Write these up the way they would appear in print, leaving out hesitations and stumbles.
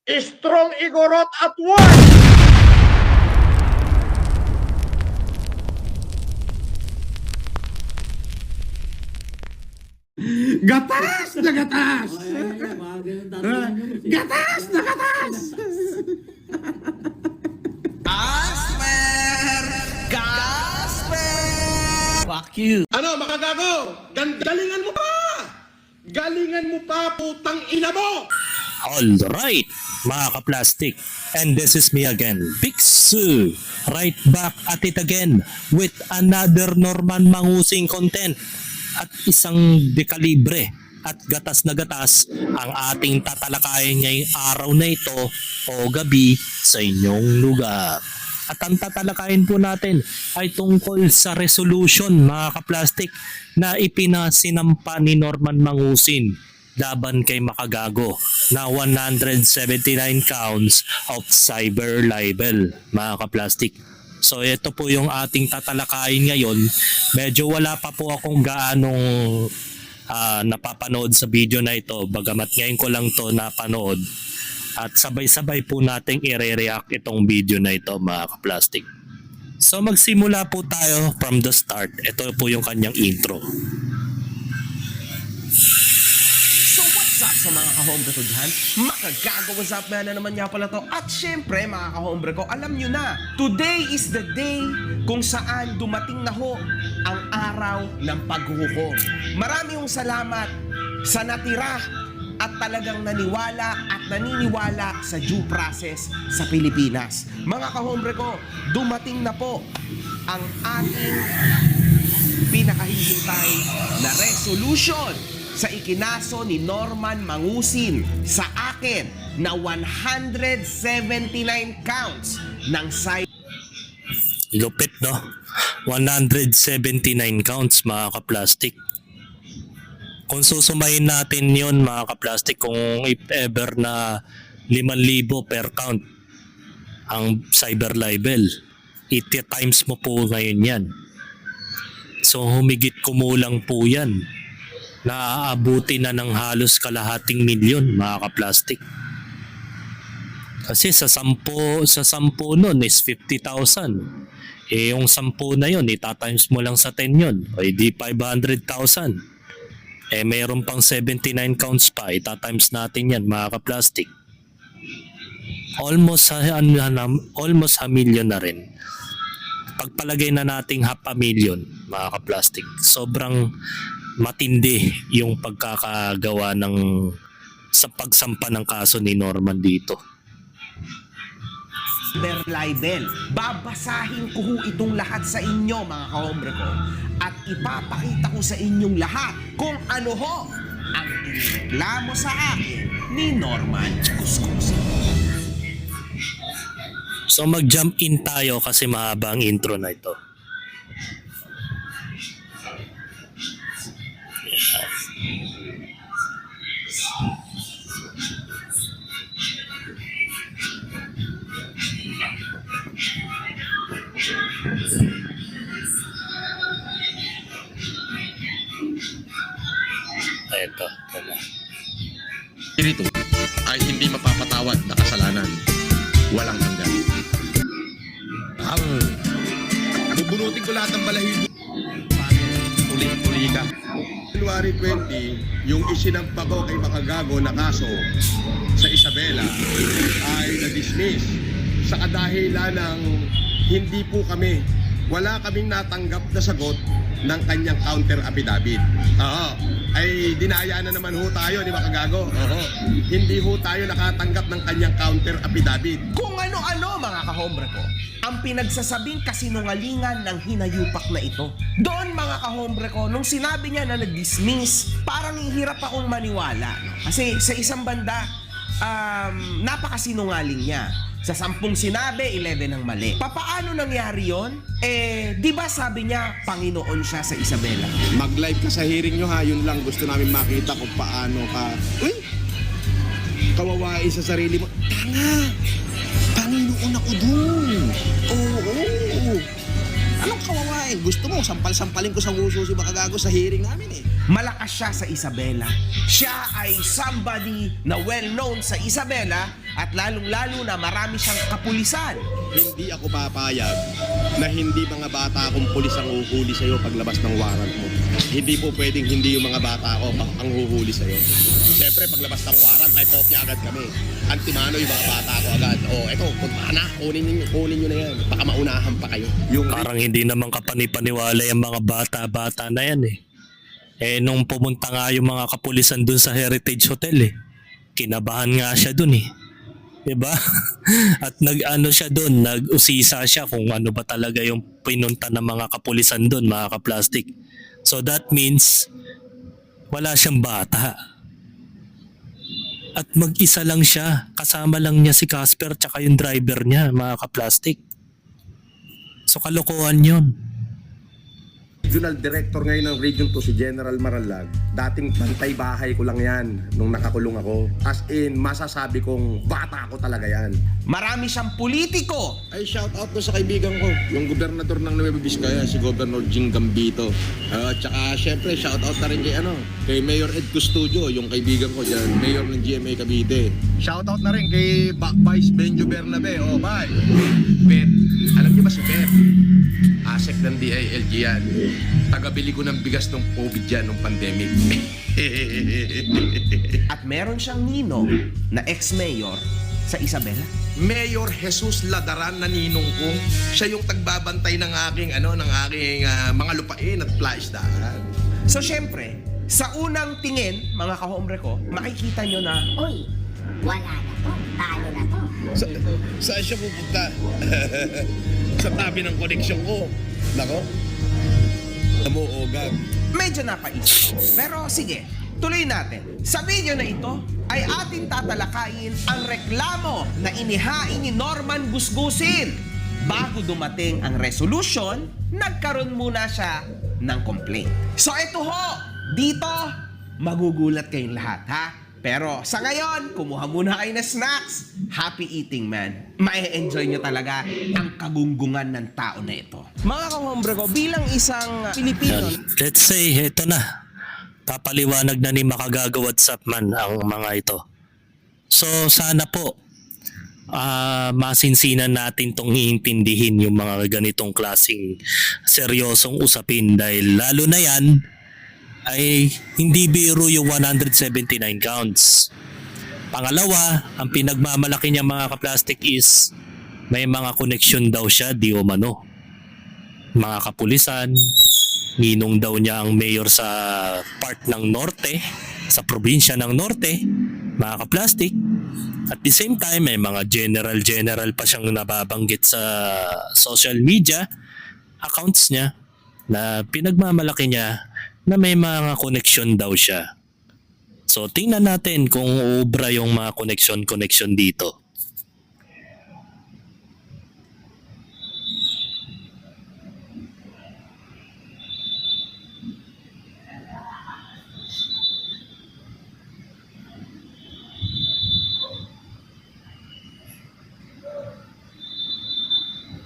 Strong Igorot at work! Gatas na gatas! Gatas na gatas! Fuck you. Ano, makagago? Galingan mo pa! Galingan mo pa, putang ina mo! Alright, mga ka-plastic. And this is me again, Big Sue. Right back at it again with another Norman Mangusing content. At isang dekalibre at gatas na gatas ang ating tatalakayin ngayong araw na ito o gabi sa inyong lugar. At ang tatalakayin po natin ay tungkol sa resolution, mga ka-plastic, na ipinasinampa ni Norman Mangusin laban kay Makagago na 179 counts of cyber libel, mga ka-plastic. So ito po yung ating tatalakayin ngayon. Medyo wala pa po akong gaanong napapanood sa video na ito, bagamat ngayon ko lang to napanood. At sabay-sabay po nating i-react itong video na ito, mga ka-plastic. So magsimula po tayo from the start. Ito po yung kanyang intro. So what's up sa mga kahombre ko dyan? Makagago, what's up na naman nga pala to. At syempre mga kahombre ko, alam nyo na, today is the day kung saan dumating na ho ang araw ng paghuhukom. Maraming salamat sa natira at talagang naniwala at naniniwala sa due process sa Pilipinas. Mga kahombre ko, dumating na po ang ating pinakahihintay na resolution sa ikinaso ni Norman Mangusin sa akin na 179 counts ng Lupit, no? 179 counts, mga ka-plastic. Kung susumahin natin yon, mga ka-plastic, kung if ever na 5,000 per count ang cyber libel, 80 times mo po ngayon yan. So humigit kumulang po yan. Naaabuti na ng halos kalahating milyon, mga ka-plastic. Kasi sa 10 nun is 50,000. Eh yung 10 na yun, itatimes mo lang sa 10 yun. O di 500,000. Eh mayroon pang 79 counts pa, itatimes natin yan, mga ka-plastic. Almost a million na rin. Pagpalagay na nating 500,000, mga ka-plastic, sobrang matindi yung pagkakagawa sa pagsampa ng kaso ni Norman dito. cyber libel. Babasahin ko ho itong lahat sa inyo, mga kahombre ko, at ipapakita ko sa inyong lahat kung ano ho ang inireklamo sa akin ni Norman Kuskusin. So mag-jump in tayo kasi mahaba ang intro na ito. Ito na. Ito ay hindi mapapatawad na kasalanan. Walang hanggan. Bubunutin ko lahat ng balahibo. Ulit-uli ka. January 20, yung isinampa ko kay Makagago na kaso sa Isabela ay na-dismiss sa kadahilan ng hindi po wala kaming natanggap na sagot ng kanyang counter affidavit. Ay dinaya na naman ho tayo ni Makagago. Hindi ho tayo nakatanggap ng kanyang counter affidavit. Kung ano-ano, mga kahombre ko, ang pinagsasabing kasinungalingan ng hinayupak na ito. Doon, mga kahombre ko, nung sinabi niya na nag-dismiss, parang hirap akong maniwala. No? Kasi sa isang banda, napakasinungaling niya. Sa 10 sinabi, 11 ang mali. Papaano nangyari yon? Di ba sabi niya, Panginoon siya sa Isabela? Mag-live ka sa hearing nyo ha, yun lang gusto namin makita kung paano ka kawawain sa sarili mo. Tanga! Panginoon ako dun! Oo! Anong kawawain? Gusto mo, sampal-sampalin ko sa nguso si Makagago sa hearing namin eh. Malakas siya sa Isabela. Siya ay somebody na well-known sa Isabela at lalong-lalo na marami siyang kapulisan. Hindi ako papayag na hindi mga bata akong pulis ang huhuli sa'yo paglabas ng warrant mo. Hindi po pwedeng hindi yung mga bata ako ang huhuli sa'yo. Siyempre, paglabas ng warrant, may kopya agad kami. Antimano yung mga bata ko agad. Eto, punta na, kunin nyo na yan. Baka maunahan pa kayo. Yung Parang hindi naman kapanipaniwala yung mga bata-bata na yan eh. Nung pumunta nga yung mga kapulisan dun sa Heritage Hotel kinabahan nga siya dun eh. Diba? At nag-ano siya dun, nag-usisa siya kung ano ba talaga yung pinunta ng mga kapulisan dun, mga ka-plastic. So that means, wala siyang bata. At mag-isa lang siya, kasama lang niya si Casper tsaka yung driver niya, mga ka-plastic. So kalokohan yun. Regional Director ngayon ng Region 2 si General Maralag. Dating bantay bahay ko lang yan nung nakakulong ako. As in, masasabi kong bata ko talaga yan. Marami siyang politiko. Ay, shout out ko sa kaibigan ko, yung gobernador ng Nueva Vizcaya, si Governor Jing Gambito. Tsaka syempre, shout out na rin kay Mayor Ed Custodio, yung kaibigan ko dyan, Mayor ng GMA Cavite. Shoutout na rin kay Vice Benjo Bernabe. Bye! Pep. Alam niyo ba si Pep? Asek ng DILG yan. Tagabili ko ng bigas ng COVID yan nung pandemic. At meron siyang ninong na ex-mayor sa Isabela. Mayor Jesus Ladaran na ninong ko. Siya yung tagbabantay ng aking mga lupain at plaisdaan. So syempre, sa unang tingin, mga kahombre ko, makikita nyo na, Uy, wala na to. Talo na to. Saan siya pupunta? Sa tabi ng koneksyon ko. Nako. Ogag. medyo napaisip. Pero sige, tuloy natin. Sa video na ito ay ating tatalakayin ang reklamo na inihain ni Norman Gusgusin. Bago dumating ang resolution, nagkaroon muna siya ng complaint. So ito ho, dito, magugulat kayong lahat, ha? Pero sa ngayon, kumuha muna kayo ng snacks. Happy eating, man. Mai-enjoy nyo talaga ang kagunggungan ng tao na ito. Mga kahombre ko, bilang isang Pilipino, Let's say, ito na. Papaliwanag na ni Makagago WhatsApp man ang mga ito. So, sana po, masinsinan natin tong iintindihin yung mga ganitong klaseng seryosong usapin dahil lalo na yan ay hindi biro yung 179 counts. Pangalawa, ang pinagmamalaki niya mga kaplastic is may mga koneksyon daw siya di umano. Mga kapulisan, ninong daw niya ang mayor sa part ng Norte, sa probinsya ng Norte, mga kaplastic. At the same time, may mga general pa siyang nababanggit sa social media accounts niya na pinagmamalaki niya na may mga koneksyon daw siya. So, tingnan natin kung uubra yung mga koneksyon dito.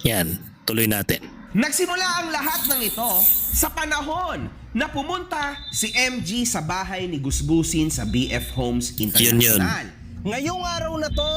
Yan, tuloy natin. nagsimula ang lahat ng ito sa panahon na pumunta si MG sa bahay ni Gusgusin sa BF Homes International. Ngayong araw na to,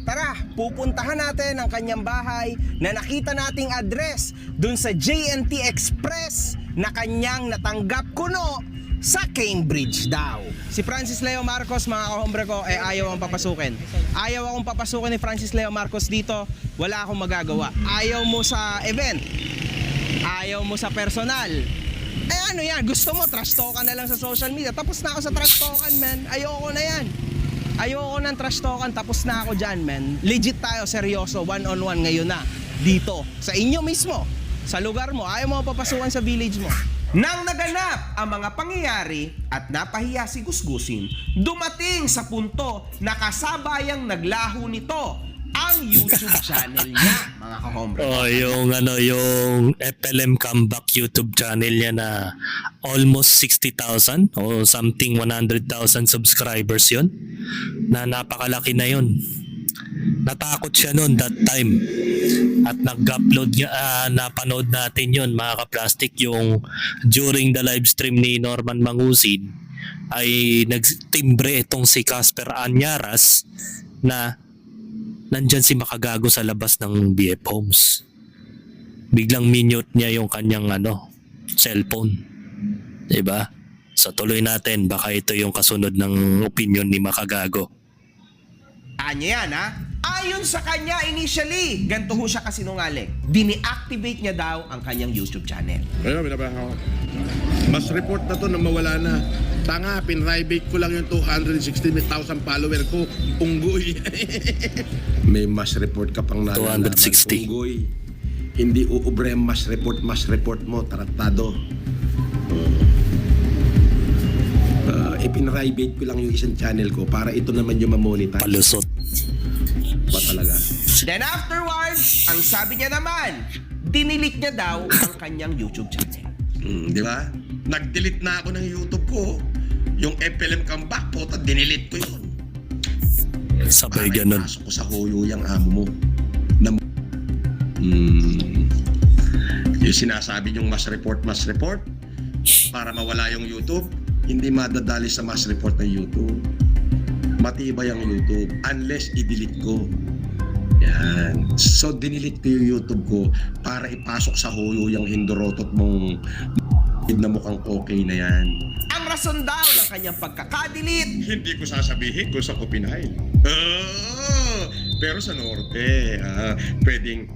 tara, pupuntahan natin ang kanyang bahay na nakita nating address dun sa JNT Express na kanyang natanggap kuno sa Cambridge daw. Si Francis Leo Marcos, mga kahombre ko, ayaw akong papasukin. Ayaw akong papasukin ni Francis Leo Marcos dito. Wala akong magagawa. Ayaw mo sa event. Ayaw mo sa personal. Ano yan? Gusto mo, trash talkan na lang sa social media. Tapos na ako sa trash talkan, man. Ayoko na yan. Ayoko ng trash talkan. Tapos na ako dyan, man. Legit tayo, seryoso. One-on-one ngayon na. Dito. Sa inyo mismo. Sa lugar mo. Ayaw mo papasukan sa village mo. Nang naganap ang mga pangyayari at napahiya si Gusgusin, dumating sa punto na kasabayang naglaho nito ang YouTube channel niya, mga kahombre. Yung FLM Comeback YouTube channel niya na almost 60,000 o something 100,000 subscribers yun. Na napakalaki na yun. Natakot siya noon that time. At nag-upload napanood natin yon mga kaplastik, yung during the live stream ni Norman Mangusin ay nagtimbre itong si Casper Anyaras na nandyan si Makagago sa labas ng BF Homes. Biglang minute niya yung kanyang cellphone. Diba? So tuloy natin, baka ito yung kasunod ng opinion ni Makagago. Anya yan, ha? Ayon sa kanya initially, ganito ho siya kasinungaling. Dini-activate niya daw ang kanyang YouTube channel. Ayun, binabahan ko. Mas report na to na mawala na. Tanga, pinribate ko lang yung 260,000 follower ko. Unggoy. May mas report ka pang nalalaman. 260. Unggoy. Hindi uubre mas report mo. Taratado. Pinribate ko lang yung isang channel ko para ito naman yung mamonetize. Palusot. Ba talaga? Then afterwards, ang sabi niya naman, dinilit niya daw ang kanyang YouTube channel. Di ba? Nag-delete na ako ng YouTube ko. Yung FLM comeback po, dinilit ko yun. Sabay Para ganun. ipasok ko sa huyo yung amo mo. Yung sinasabi yung mas report, para mawala yung YouTube, hindi madadali sa mas report ng YouTube. Matibay ang YouTube unless i-delete ko. Yan. So, dinilit ko yung YouTube ko para ipasok sa huyo yung hindorotot mong na mukhang okay na yan. Ang rason daw ng kanyang pagkakadelete, Hindi ko sasabihin kung saan ko pinail. Pero sa norte, pwedeng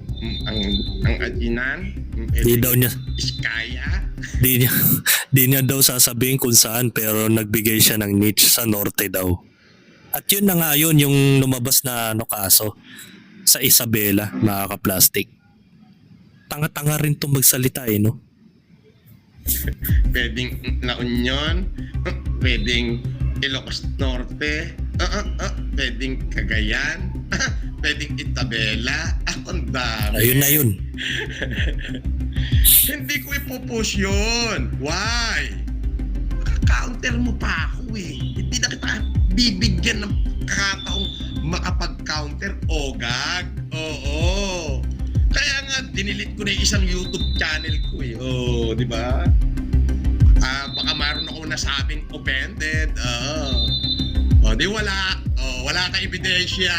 ang adinan, Di daw niya, Iskaya. di niya daw sasabihin kung saan, pero nagbigay siya ng niche sa norte daw. At yun na nga yun yung lumabas na kaso sa Isabela, mga kaplastik. Tanga-tanga rin itong magsalita no? Pwedeng La Union, pwedeng Ilocos Norte, pwedeng Cagayan, pwedeng Isabela. Ang dami. Ayun na yun. Hindi ko ipopost yun. Why? Counter mo pa ako eh. Hindi na kita bibigyan ng kakataong makapag-counter o gag. Oo. Kaya nga, dinilit ko na yung isang YouTube channel ko eh. Oo, di ba? Baka mayroon ako nasabing offended. O, di wala. Wala ka ebidensya.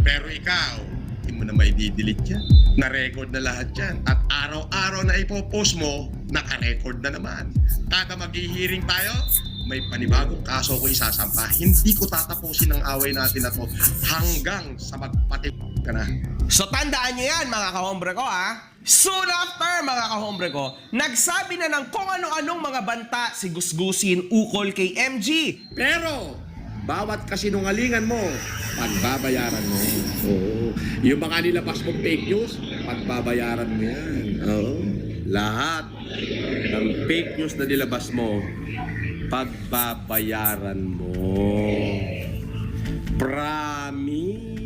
Pero ikaw, hindi mo na maididelete yan. Na-record na lahat yan. At araw-araw na ipopost mo, naka-record na naman. Kada maghihiring tayo, may panibagong kaso ko isasampa. Hindi ko tatapusin ang away natin na to hanggang sa magpatid ka na. so tandaan niyo yan mga kahombre ko Soon after mga kahombre ko, nagsabi na ng kung ano-anong mga banta si Gusgusin ukol kay MG. Pero, bawat kasinungalingan mo, pagbabayaran mo. Oo. Yung mga nilabas mong fake news, pagbabayaran mo yan. Oo. Lahat ng fake news na nilabas mo, pagbabayaran mo. Promise.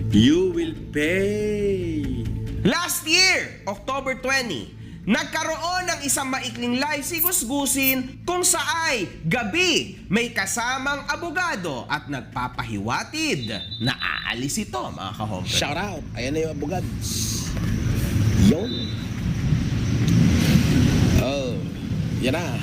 You will pay. Last year, October 20, nagkaroon ng isang maikling live si Gusgusin kung saay gabi may kasamang abogado at nagpapahiwatid na aalis ito mga kahombre. Shout out. Ayan na yung abogad. Yun. Oh. Yan na.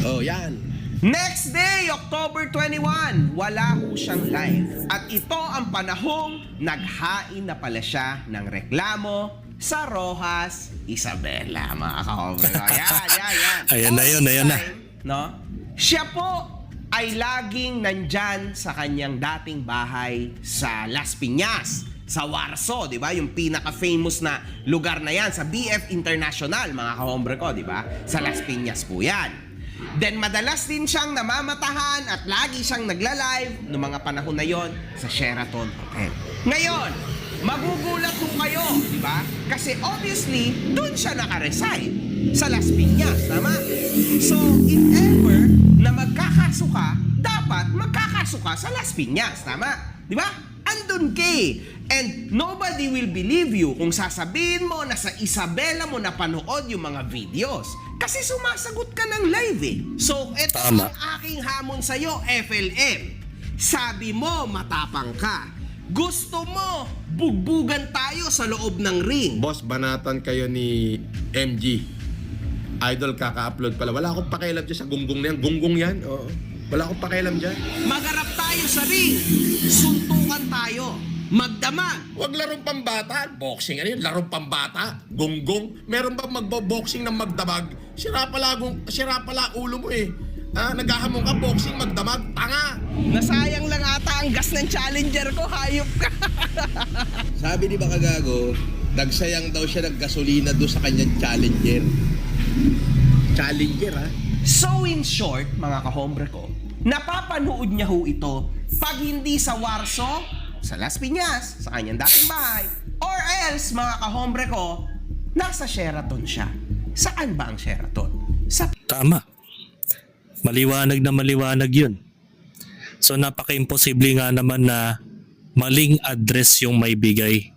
Oh, yan. Next day, October 21, wala ho siyang live. At ito ang panahong naghain na pala siya ng reklamo sa Rojas, Isabela, mga kahombre. Yan. Ayan na yun, ayan na. No? Siya po ay laging nandyan sa kanyang dating bahay sa Las Piñas, sa Warsaw, di ba? Yung pinaka-famous na lugar na yan, sa BF International, mga kahombre ko, di ba? Sa Las Piñas po yan. Then madalas din siyang namamatahan at lagi siyang nagla-live noong mga panahon na yon sa Sheraton Hotel. Ngayon, magugulat po kayo, di ba? Kasi obviously, doon siya naka-reside sa Las Piñas, tama? So, if ever na magkakaso ka, dapat magkakaso ka sa Las Piñas, tama? Di ba? Andun kay. And nobody will believe you kung sasabihin mo na sa Isabela mo napanood yung mga videos. Kasi sumasagot ka ng live eh. So, ito Tama. ang aking hamon sa'yo, FLM. Sabi mo, matapang ka. Gusto mo, bugbugan tayo sa loob ng ring. Boss, banatan kayo ni MG. Idol, kaka-upload pala. Wala akong pakialam dyan sa gunggong na yan. Gunggong yan, oo. Wala akong pakialam dyan. Magarap tayo sa ring. Suntukan tayo. Magdamag. Huwag larong pambata. Boxing, ano yun? Larong pambata. Gunggong. Meron ba magbo-boxing ng magdamag? Sira pala ulo mo eh. Naghahamon ka, boxing, magdamag. Tanga! Nasayang lang ata ang gas ng challenger ko. Hayop ka. Sabi ni Makagago, nagsayang daw siya ng gasolina doon sa kanyang challenger. Challenger, ha? So in short, mga kahombre ko, napapanood niya ho ito pag hindi sa Warsaw, sa Las Piñas, sa kanyang dating bahay, or else, mga kahombre ko, nasa Sheraton siya. Saan ba ang Sheraton? Sa Tama. Maliwanag na maliwanag yun. So napaka-imposible nga naman na maling address yung may bigay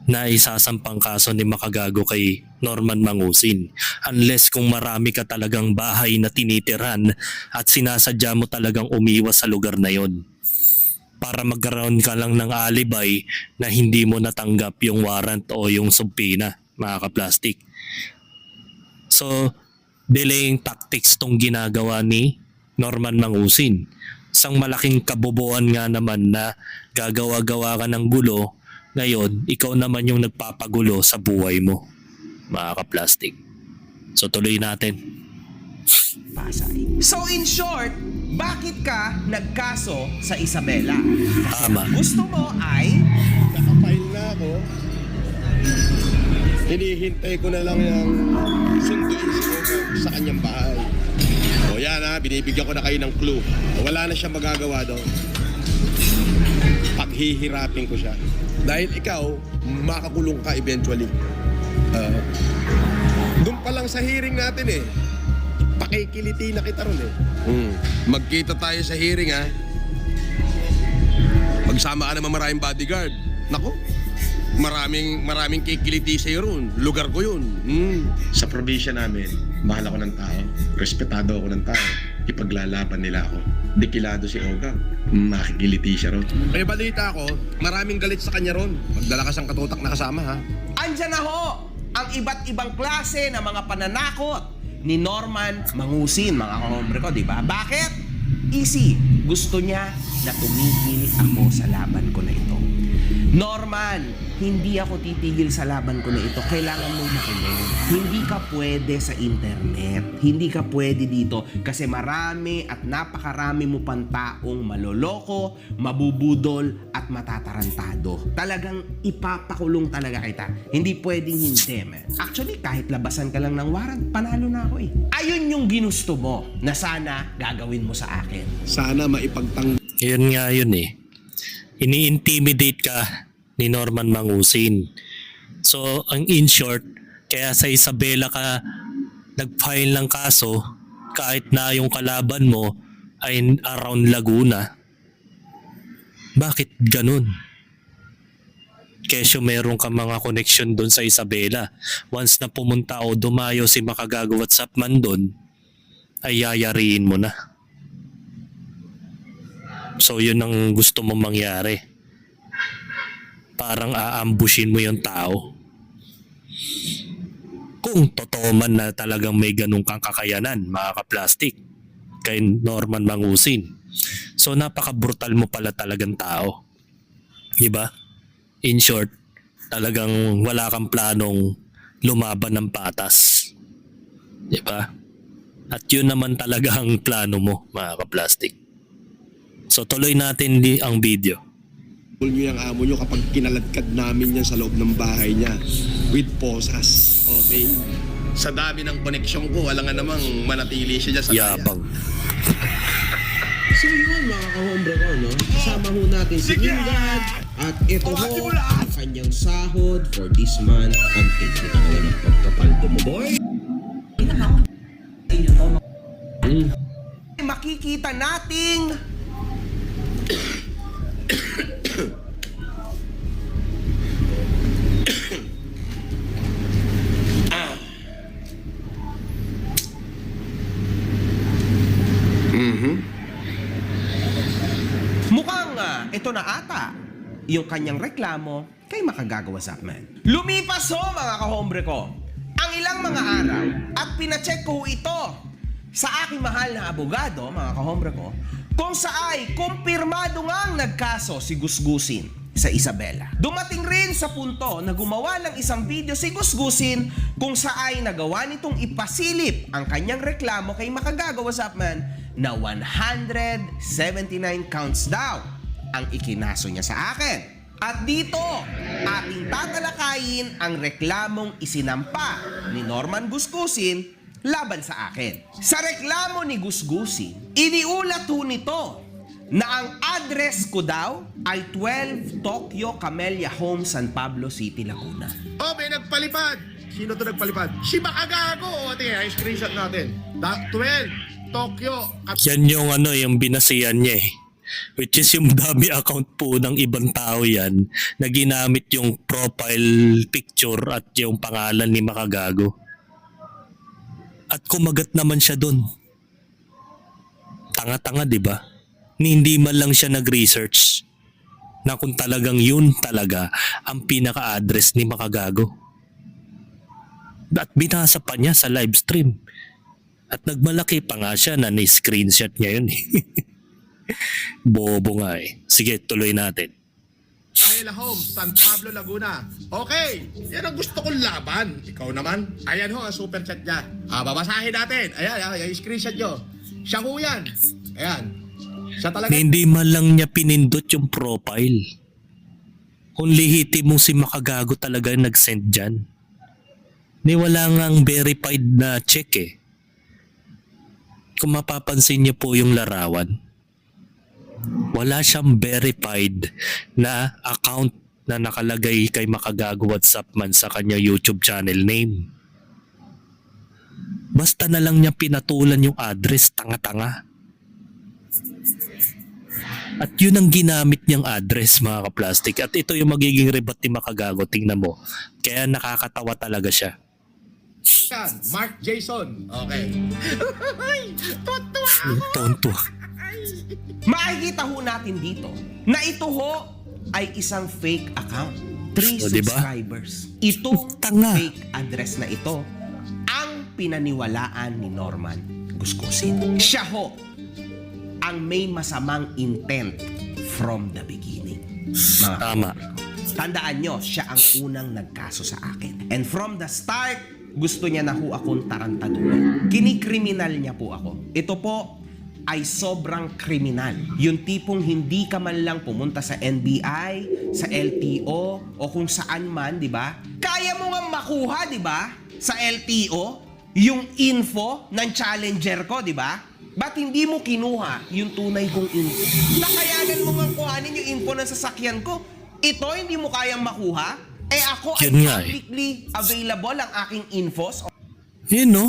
na isasampang kaso ni Makagago kay Norman Mangusin. Unless kung marami ka talagang bahay na tinitiran at sinasadya mo talagang umiwas sa lugar na yon para magkaroon ka lang ng alibay na hindi mo natanggap yung warrant o yung subpoena, mga kaplastik. So, delaying tactics tong ginagawa ni Norman Mangusin. Isang malaking kabobohan nga naman na gagawa-gawa ka ng gulo, ngayon, ikaw naman yung nagpapagulo sa buhay mo, mga kaplastik. So tuloy natin. Pasay. So in short, bakit ka nagkaso sa Isabela? Tama. Gusto mo ay Nakapile na ako. Hinihintay ko na lang yung sunduin si Oga sa kanyang bahay. O yan ha, binibigyan ko na kayo ng clue. Wala na siya magagawa doon. Paghihirapin ko siya. Dahil ikaw, makakulong ka eventually. Doon pa lang sa hearing natin eh. Pakikiliti na kita ron eh. Magkita tayo sa hearing ha. Magsama ka naman maraming bodyguard. Nako, maraming kikiliti sa'yo ron. Lugar ko yun. Sa probinsya namin, mahal ako ng tao, respetado ako ng tao, ipaglalaban nila ako. Dekilado si Oga, makikiliti siya ron. May balita ako, maraming galit sa kanya ron. Magdala ka siyang katutak na kasama ha. andyan na ho ang iba't ibang klase ng mga pananakot ni Norman Mangusin, mga kahombre ko, di ba? Bakit? Easy. Gusto niya na tumigil ako sa laban ko na ito. Norman, hindi ako titigil sa laban ko na ito. Kailangan mong makinig. Hindi ka pwede sa internet. Hindi ka pwede dito kasi marami at napakarami mo pang taong maloloko, mabubudol at matatarantado. Talagang ipapakulong talaga kita. Hindi pwedeng hindi, man. Actually, kahit labasan ka lang ng warrant, panalo na ako eh. Ayun yung ginusto mo na sana gagawin mo sa akin. Sana maipagtang... Yun nga yun eh. Ini-intimidate ka ni Norman Mangusin. So, ang in short, kaya sa Isabela ka nag-file ng kaso kahit na yung kalaban mo ay around Laguna. Bakit ganun? Kesyo meron ka mga connection doon sa Isabela. Once na pumunta o dumayo si Makagago at Sapman doon, ay yayariin mo na. So yun ang gusto mong mangyari. Parang aambushin mo yung tao. Kung totoo man na talagang may ganun kang kakayanan, mga kaplastik, kay Norman Mangusin. So napaka-brutal mo pala talagang tao. Diba? In short, talagang wala kang planong lumaban ng patas. Diba? At yun naman talaga ang plano mo, mga kaplastik. So tuloy natin ang video. Nyo yung amo nyo kapag kinaladkad namin yan sa loob ng bahay niya with posas. Okay? Sa dami ng koneksyon ko, wala nga namang manatili siya dyan sa Yabang. So yun mga kahombre ko, no? Kasama ho natin si Ingad at ito ho ang kanyang sahod for this month. Ang tigil ka na ng pagkapaldo mo, boy. Makikita nating mukhang ito na ata yung kanyang reklamo kay Makagagawa Zapman. Lumipas ho mga kahombre ko ang ilang mga araw at pinacheck ko ito sa aking mahal na abogado, mga kahombre ko, kung saay kumpirmado ngang nagkaso si Gusgusin sa Isabela. Dumating rin sa punto na gumawa ng isang video si Gusgusin kung saay nagawa nitong ipasilip ang kanyang reklamo kay Makagagawa Zapman na 179 counts daw ang ikinaso niya sa akin. At dito, ating tatalakayin ang reklamong isinampa ni Norman Gusgusin laban sa akin. Sa reklamo ni Gusgusin, iniulat ho nito na ang address ko daw ay 12 Tokyo Camellia Home, San Pablo City, Laguna. Oh, may nagpalipad. Sino to nagpalipad? Si Makagago. O, tingnan, ay screenshot natin. 12, Tokyo. Yan yung yung binasihan niya eh. Which is yung dami account po ng ibang tao yan na ginamit yung profile picture at yung pangalan ni Makagago. At kumagat naman siya dun. Tanga-tanga, di ba? Hindi man lang siya nag-research na kung talagang yun talaga ang pinaka-address ni Makagago. At binasa pa niya sa live stream. At nagmalaki pa nga siya na ni-screenshot niya yun. Bobo nga eh. Sige, tuloy natin. Camellia Home, San Pablo, Laguna. Okay, yan ang gusto kong laban. Ikaw naman. Ayan ho, ang super chat niya. Babasahin natin. Ayan, yung screenshot nyo. Siya ho yan. Ayan. Siya talaga. Hindi man lang niya pinindot yung profile. Kung lihitin mo si Makagago talaga yung nag-send dyan. Ni wala ngang verified na check eh. Kung mapapansin niyo po yung larawan, wala siyang verified na account na nakalagay kay Makagago Zapman sa kanya YouTube channel name. Basta na lang niya pinatulan yung address, tanga-tanga. At yun ang ginamit niyang address, mga kaplastik. At ito yung magiging rebat ni Makagago, tingnan mo. Kaya nakakatawa talaga siya. Yan, Mark Jason. Okay. Tuwa ako. Tonto. Makikita ho natin dito na ito ho ay isang fake account. 3 O, diba? subscribers. Itong Tanga. fake address na ito ang pinaniwalaan ni Norman Gusgusin. Siya ho ang may masamang intent from the beginning. Mga Tama. tandaan nyo, siya ang unang nagkaso sa akin. And from the start, gusto niya na ho akong tarantaduhin. Kinikriminal niya po ako. Ito po ay sobrang kriminal. Yung tipong hindi ka man lang pumunta sa NBI, sa LTO, o kung saan man, di ba? Kaya mo nga makuha, di ba? Sa LTO, yung info ng challenger ko, di ba? Ba't hindi mo kinuha yung tunay kong info? Nakayanan mo nga kuhanin yung info ng sasakyan ko. Ito, hindi mo kayang makuha? Eh ako ay Yun nga eh. publicly available ang aking infos. Yun no.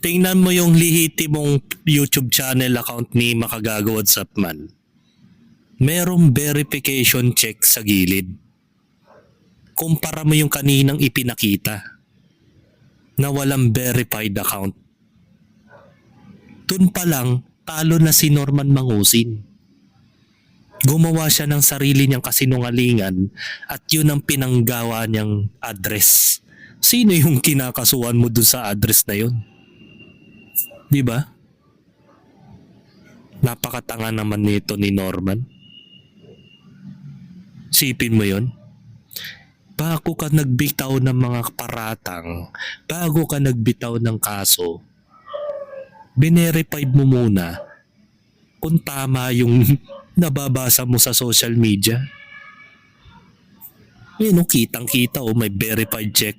Tingnan mo yung lihiti mong YouTube channel account ni Makagago Zapman. Merong verification check sa gilid. Kumpara mo yung kaninang ipinakita na walang verified account. Dun pa lang, talo na si Norman Mangusin. Gumawa siya ng sarili niyang kasinungalingan at yun ang pinanggawa niyang address. Sino yung kinakasuhan mo dun sa address na yun? Di ba? Napakatanga naman nito ni Norman. Sipin mo yun? Bago ka nagbitaw ng mga paratang, bago ka nagbitaw ng kaso, binerified mo muna kung tama yung nababasa mo sa social media. Yun, kitang-kita may verified check.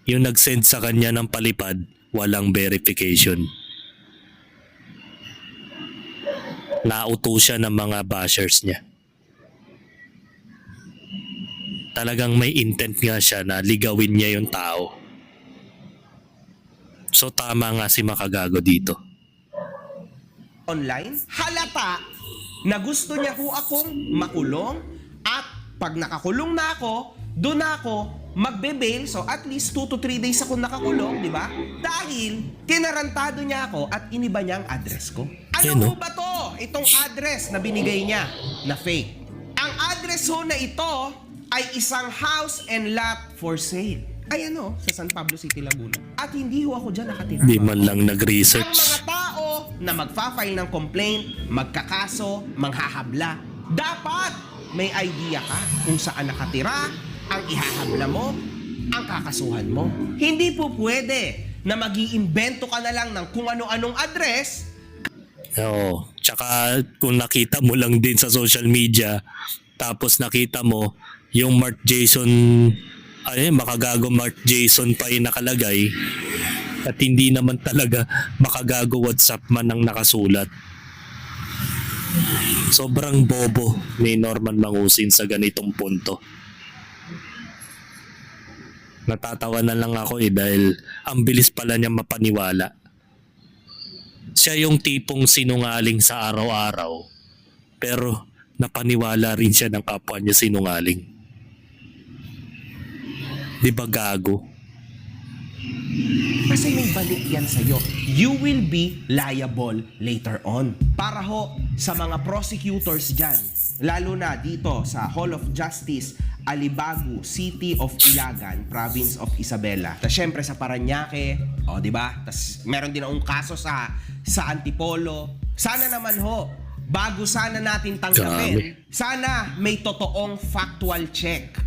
Yung nag-send sa kanya ng palipad, walang verification. Nauto siya ng mga bashers niya. Talagang may intent nga siya na ligawin niya yung tao. So tama nga si Makagago dito. Online, halata na gusto niya ho akong makulong at pag nakakulong na ako, doon ako magbe-bail. So at least 2 to 3 days ako nakakulong, di ba? Dahil tinarantado niya ako at iniba niya ang address ko. Ano Yan, no? ho ba to? Itong address na binigay niya na fake. Ang address ho na ito ay isang house and lot for sale. Ay ano, sa San Pablo City, Laguna. At hindi ho ako dyan nakatira. Di man lang Ang nag-research. mga tao na magfa-file ng complaint, magkakaso, manghahabla, dapat may idea ka kung saan nakatira, ang ihahabla mo, ang kakasuhan mo. Hindi po pwede na mag-iimbento ka na lang ng kung ano-anong address. Oo. Tsaka kung nakita mo lang din sa social media, tapos nakita mo yung Mark Jason, makagago Mark Jason pa yung nakalagay, at hindi naman talaga makagago WhatsApp man ang nakasulat. Sobrang bobo ni Norman Mangusin sa ganitong punto. Natatawa na lang ako dahil ang bilis pala niya mapaniwala. Siya yung tipong sinungaling sa araw-araw, pero napaniwala rin siya ng kapwa niya sinungaling. Di ba gago? Kasi may balik yan sa'yo. You will be liable later on. Para ho sa mga prosecutors dyan, lalo na dito sa Hall of Justice, Alibagu, City of Ilagan, Province of Isabela. Tapos syempre sa Parañaque, di ba? Tapos meron din akong kaso sa Antipolo. Sana naman ho, bago sana natin tanggapin, sana may totoong factual check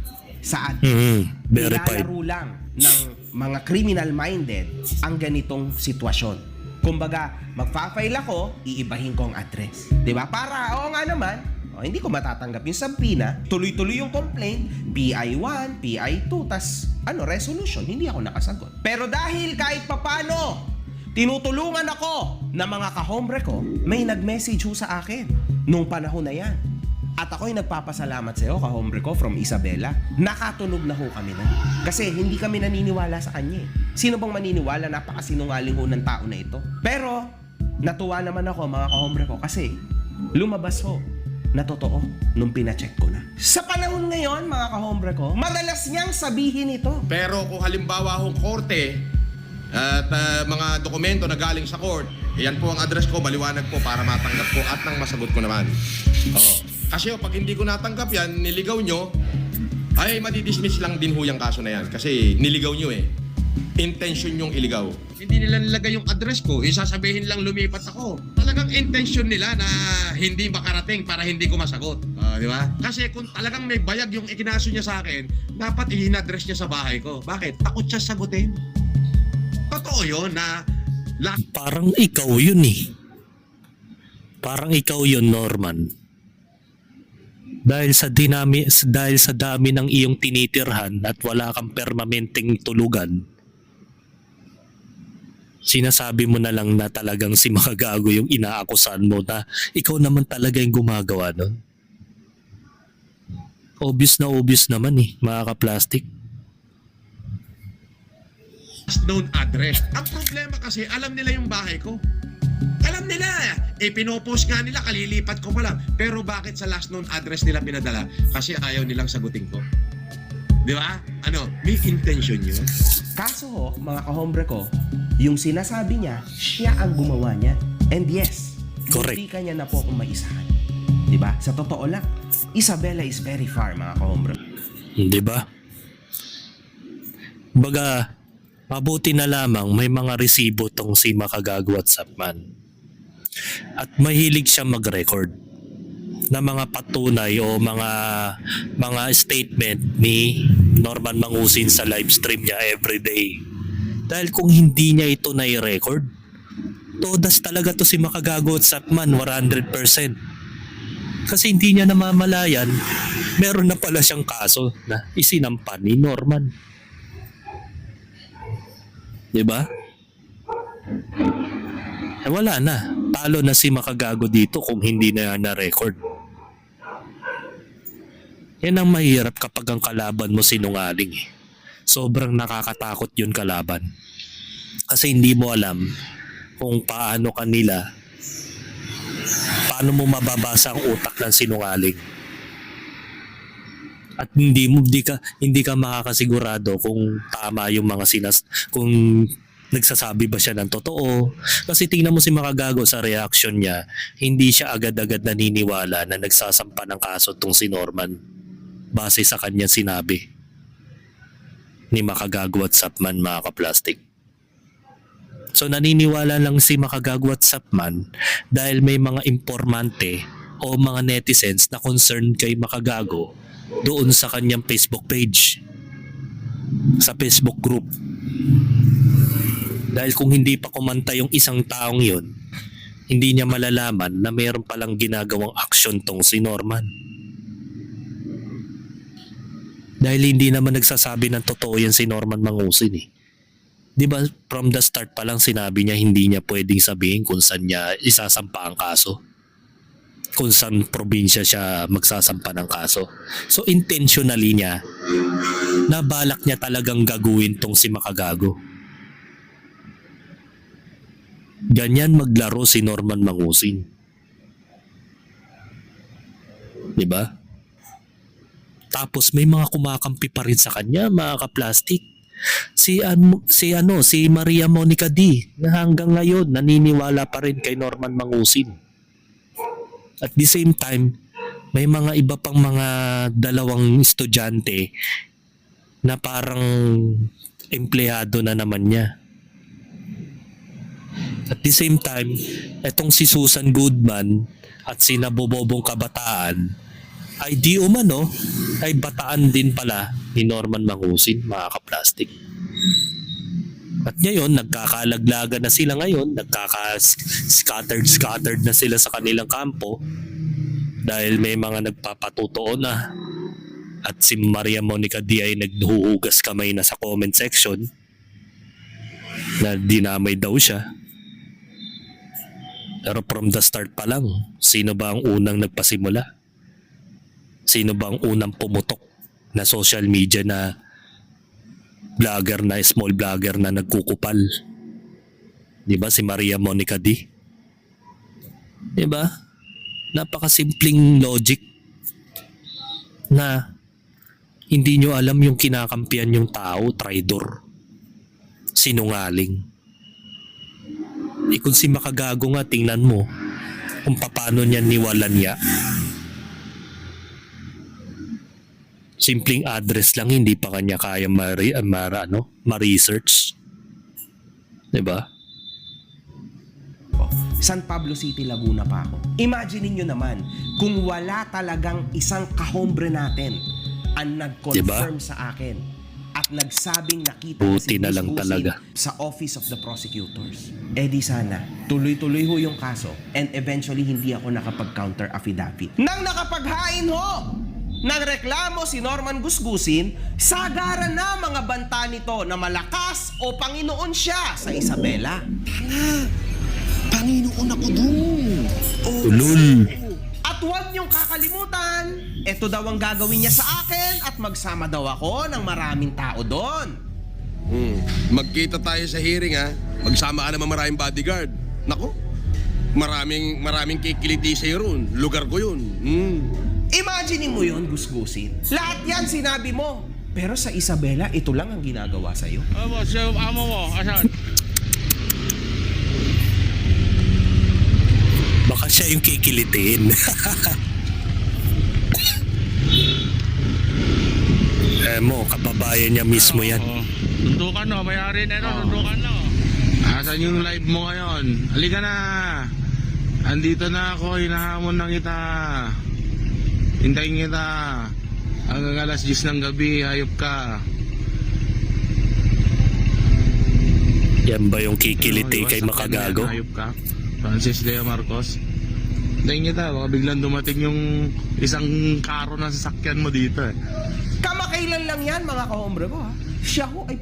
sa atin. Verified. Nilalaro lang ng mga criminal-minded ang ganitong sitwasyon. Kumbaga, magfa-file ako, iibahin ko ang address. Diba? Para, oo nga naman, hindi ko matatanggap yung subpoena, tuloy-tuloy yung complaint, PI1, PI2, tas resolution, hindi ako nakasagot. Pero dahil kahit papano, tinutulungan ako ng mga kahombre ko, may nag-message ho sa akin nung panahon na yan. At ako'y nagpapasalamat sa iyo, kahombre ko from Isabela. Nakatunog na ho kami na. Kasi hindi kami naniniwala sa kanya. Sino bang maniniwala? Napakasinungaling ho ng tao na ito. Pero, natuwa naman ako mga kahombre ko kasi lumabas ho na totoo nung pinacheck ko na. Sa panahon ngayon, mga kahombre ko, madalas niyang sabihin ito. Pero kung halimbawa hong korte at mga dokumento na galing sa court, yan po ang address ko, maliwanag po para matanggap ko at nang masagot ko naman. Kasi pag hindi ko natanggap yan, niligaw nyo, ay madidismiss lang din ho yung kaso na yan. Kasi niligaw nyo intention yung iligaw. Hindi nila nilagay yung address ko, sasabihin lang lumipat ako. Talagang intention nila na hindi makarating para hindi ko masagot. Di ba? Kasi kung talagang may bayag yung ikinaso niya sa akin, dapat i-address niya sa bahay ko. Bakit? Takot siya sagutin. Totoo yun na Parang ikaw yun Parang ikaw yun, Norman. Dahil sa dami ng iyong tinitirhan at wala kang permanenteng tulugan, sinasabi mo na lang na talagang si makagago yung inaakusan mo na ikaw naman talaga yung gumagawa nun. Obvious naman mga ka-plastic. last known address. Ang problema kasi, alam nila yung bahay ko. Alam nila, pinopost nga nila, kalilipat ko pa lang. Pero bakit sa last known address nila pinadala? Kasi ayaw nilang sagutin ko. Di ba? May intention yun. Kaso ho, mga kahombre ko, yung sinasabi niya, siya ang gumawa niya. And yes, Correct. hindi kanya na po akong maisahan. Diba? Sa totoo lang, Isabela is very far, mga kahombre. Di ba? Baga, mabuti na lamang may mga resibo tong si Makagago at Sapman. At mahilig siya mag-record na mga patunay o mga statement ni Norman Mangusin sa live stream niya everyday. Dahil kung hindi niya ito na-record, todas talaga to si Makagago at Sapman 100%. Kasi hindi niya namamalayan, meron na pala siyang kaso na isinampa ni Norman. Diba? Wala na. Talo na si Makagago dito kung hindi na na-record. Yan ang mahirap kapag ang kalaban mo sinungaling. Sobrang nakakatakot yun kalaban. Kasi hindi mo alam kung paano mo mababasa ang utak ng sinungaling. At hindi ka makakasigurado kung tama yung mga kung Nagsasabi ba siya ng totoo? Kasi tingnan mo si Makagago sa reaction niya, hindi siya agad-agad naniniwala na nagsasampa ng kaso tong si Norman base sa kanyang sinabi ni Makagago at Sapman, mga kaplastik. So naniniwala lang si Makagago at Sapman dahil may mga informante o mga netizens na concerned kay Makagago doon sa kanyang Facebook page, sa Facebook group. Dahil kung hindi pa kumanta yung isang taong yun, hindi niya malalaman na mayroon palang ginagawang aksyon tong si Norman. Dahil hindi naman nagsasabi ng totoo yan si Norman Mangusin eh. Di ba from the start pa lang sinabi niya hindi niya pwedeng sabihin kung saan niya isasampa ang kaso. Kung saan probinsya siya magsasampa ng kaso. So intentionally niya, nabalak niya talagang gagawin tong si Makagago. Ganyan maglaro si Norman Mangusin. Diba? Tapos may mga kumakampi pa rin sa kanya, mga kaplastik. Si Maria Monica D na hanggang ngayon naniniwala pa rin kay Norman Mangusin. At the same time, may mga iba pang mga dalawang estudyante na parang empleyado na naman niya. At the same time, etong si Susan Goodman at si Nabobobong Kabataan ay di umano ay bataan din pala ni Norman Mangusin, mga kaplastik. At ngayon, nagkakalaglaga na sila ngayon, nagkaka-scattered na sila sa kanilang kampo dahil may mga nagpapatutuo na at si Maria Monica D ay naghuhugas kamay na sa comment section na dinamay daw siya. Pero from the start pa lang, sino ba ang unang nagpasimula? Sino ba ang unang pumutok na social media na vlogger na small vlogger na nagkukupal? Di ba si Maria Monica D? Di ba? Napakasimpleng logic na hindi nyo alam yung kinakampihan yung tao, traidor, sinungaling. Kung si Makagago nga, tingnan mo kung paano niya niwalan niya. Simpleng address lang, hindi pa kanya kaya ma-research. Diba? San Pablo City, Laguna pa ako. Imagine niyo naman kung wala talagang isang kahombre natin ang nag-confirm sa akin at nagsabing nakita Buti na lang talaga sa Office of the Prosecutors. Eh di sana, tuloy-tuloy ho yung kaso and eventually hindi ako nakapag-counter affidavit. Nang nakapaghain ho ng reklamo si Norman Gusgusin, sagara na mga banta nito na malakas o Panginoon siya sa Isabela. Panginoon ako dun. Ulul. At huwag niyong kakalimutan, ito daw ang gagawin niya sa akin at magsama daw ako ng maraming tao doon. Magkita tayo sa hearing ha. Magsama ka naman maraming bodyguard. Nako, maraming kikiliti sa'yo ron. Lugar ko yun. Imagine mo yun, Gusgusin. Lahat yan sinabi mo. Pero sa Isabela, ito lang ang ginagawa sa'yo. Boss, yung amo mo, asan? Baka siya yung kikilitin. Kababayan niya mismo yan. Tuntukan no, mayari na no, tuntukan no. Asan yung live mo ngayon? Halika na. Andito na ako, hinahamon na kita. Hintayin kita. Hanggang alas 10 ng gabi, hayop ka. Yan ba yung kikiliti kay Basta Makagago? hayop ka. Francis Leo Marcos. Hintayin kita, baka biglang dumating yung isang karo na sasakyan mo dito eh. Kamakailan lang yan, mga kahombre ko, ha? Siya ho ay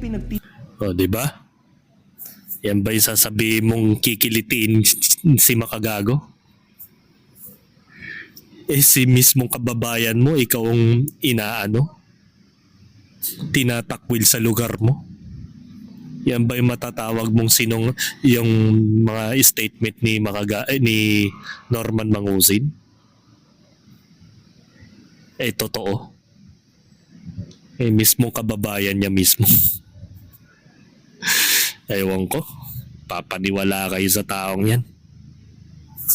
O, di ba? Yan ba yung sasabihin mong kikilitiin si Makagago? Si mismong kababayan mo, ikaw ang tinatakwil sa lugar mo. Yan ba yung matatawag mong yung mga statement ni ni Norman Mangusin? Totoo. Mismong kababayan niya mismo. Ewan ko. Papaniwala kayo sa taong yan.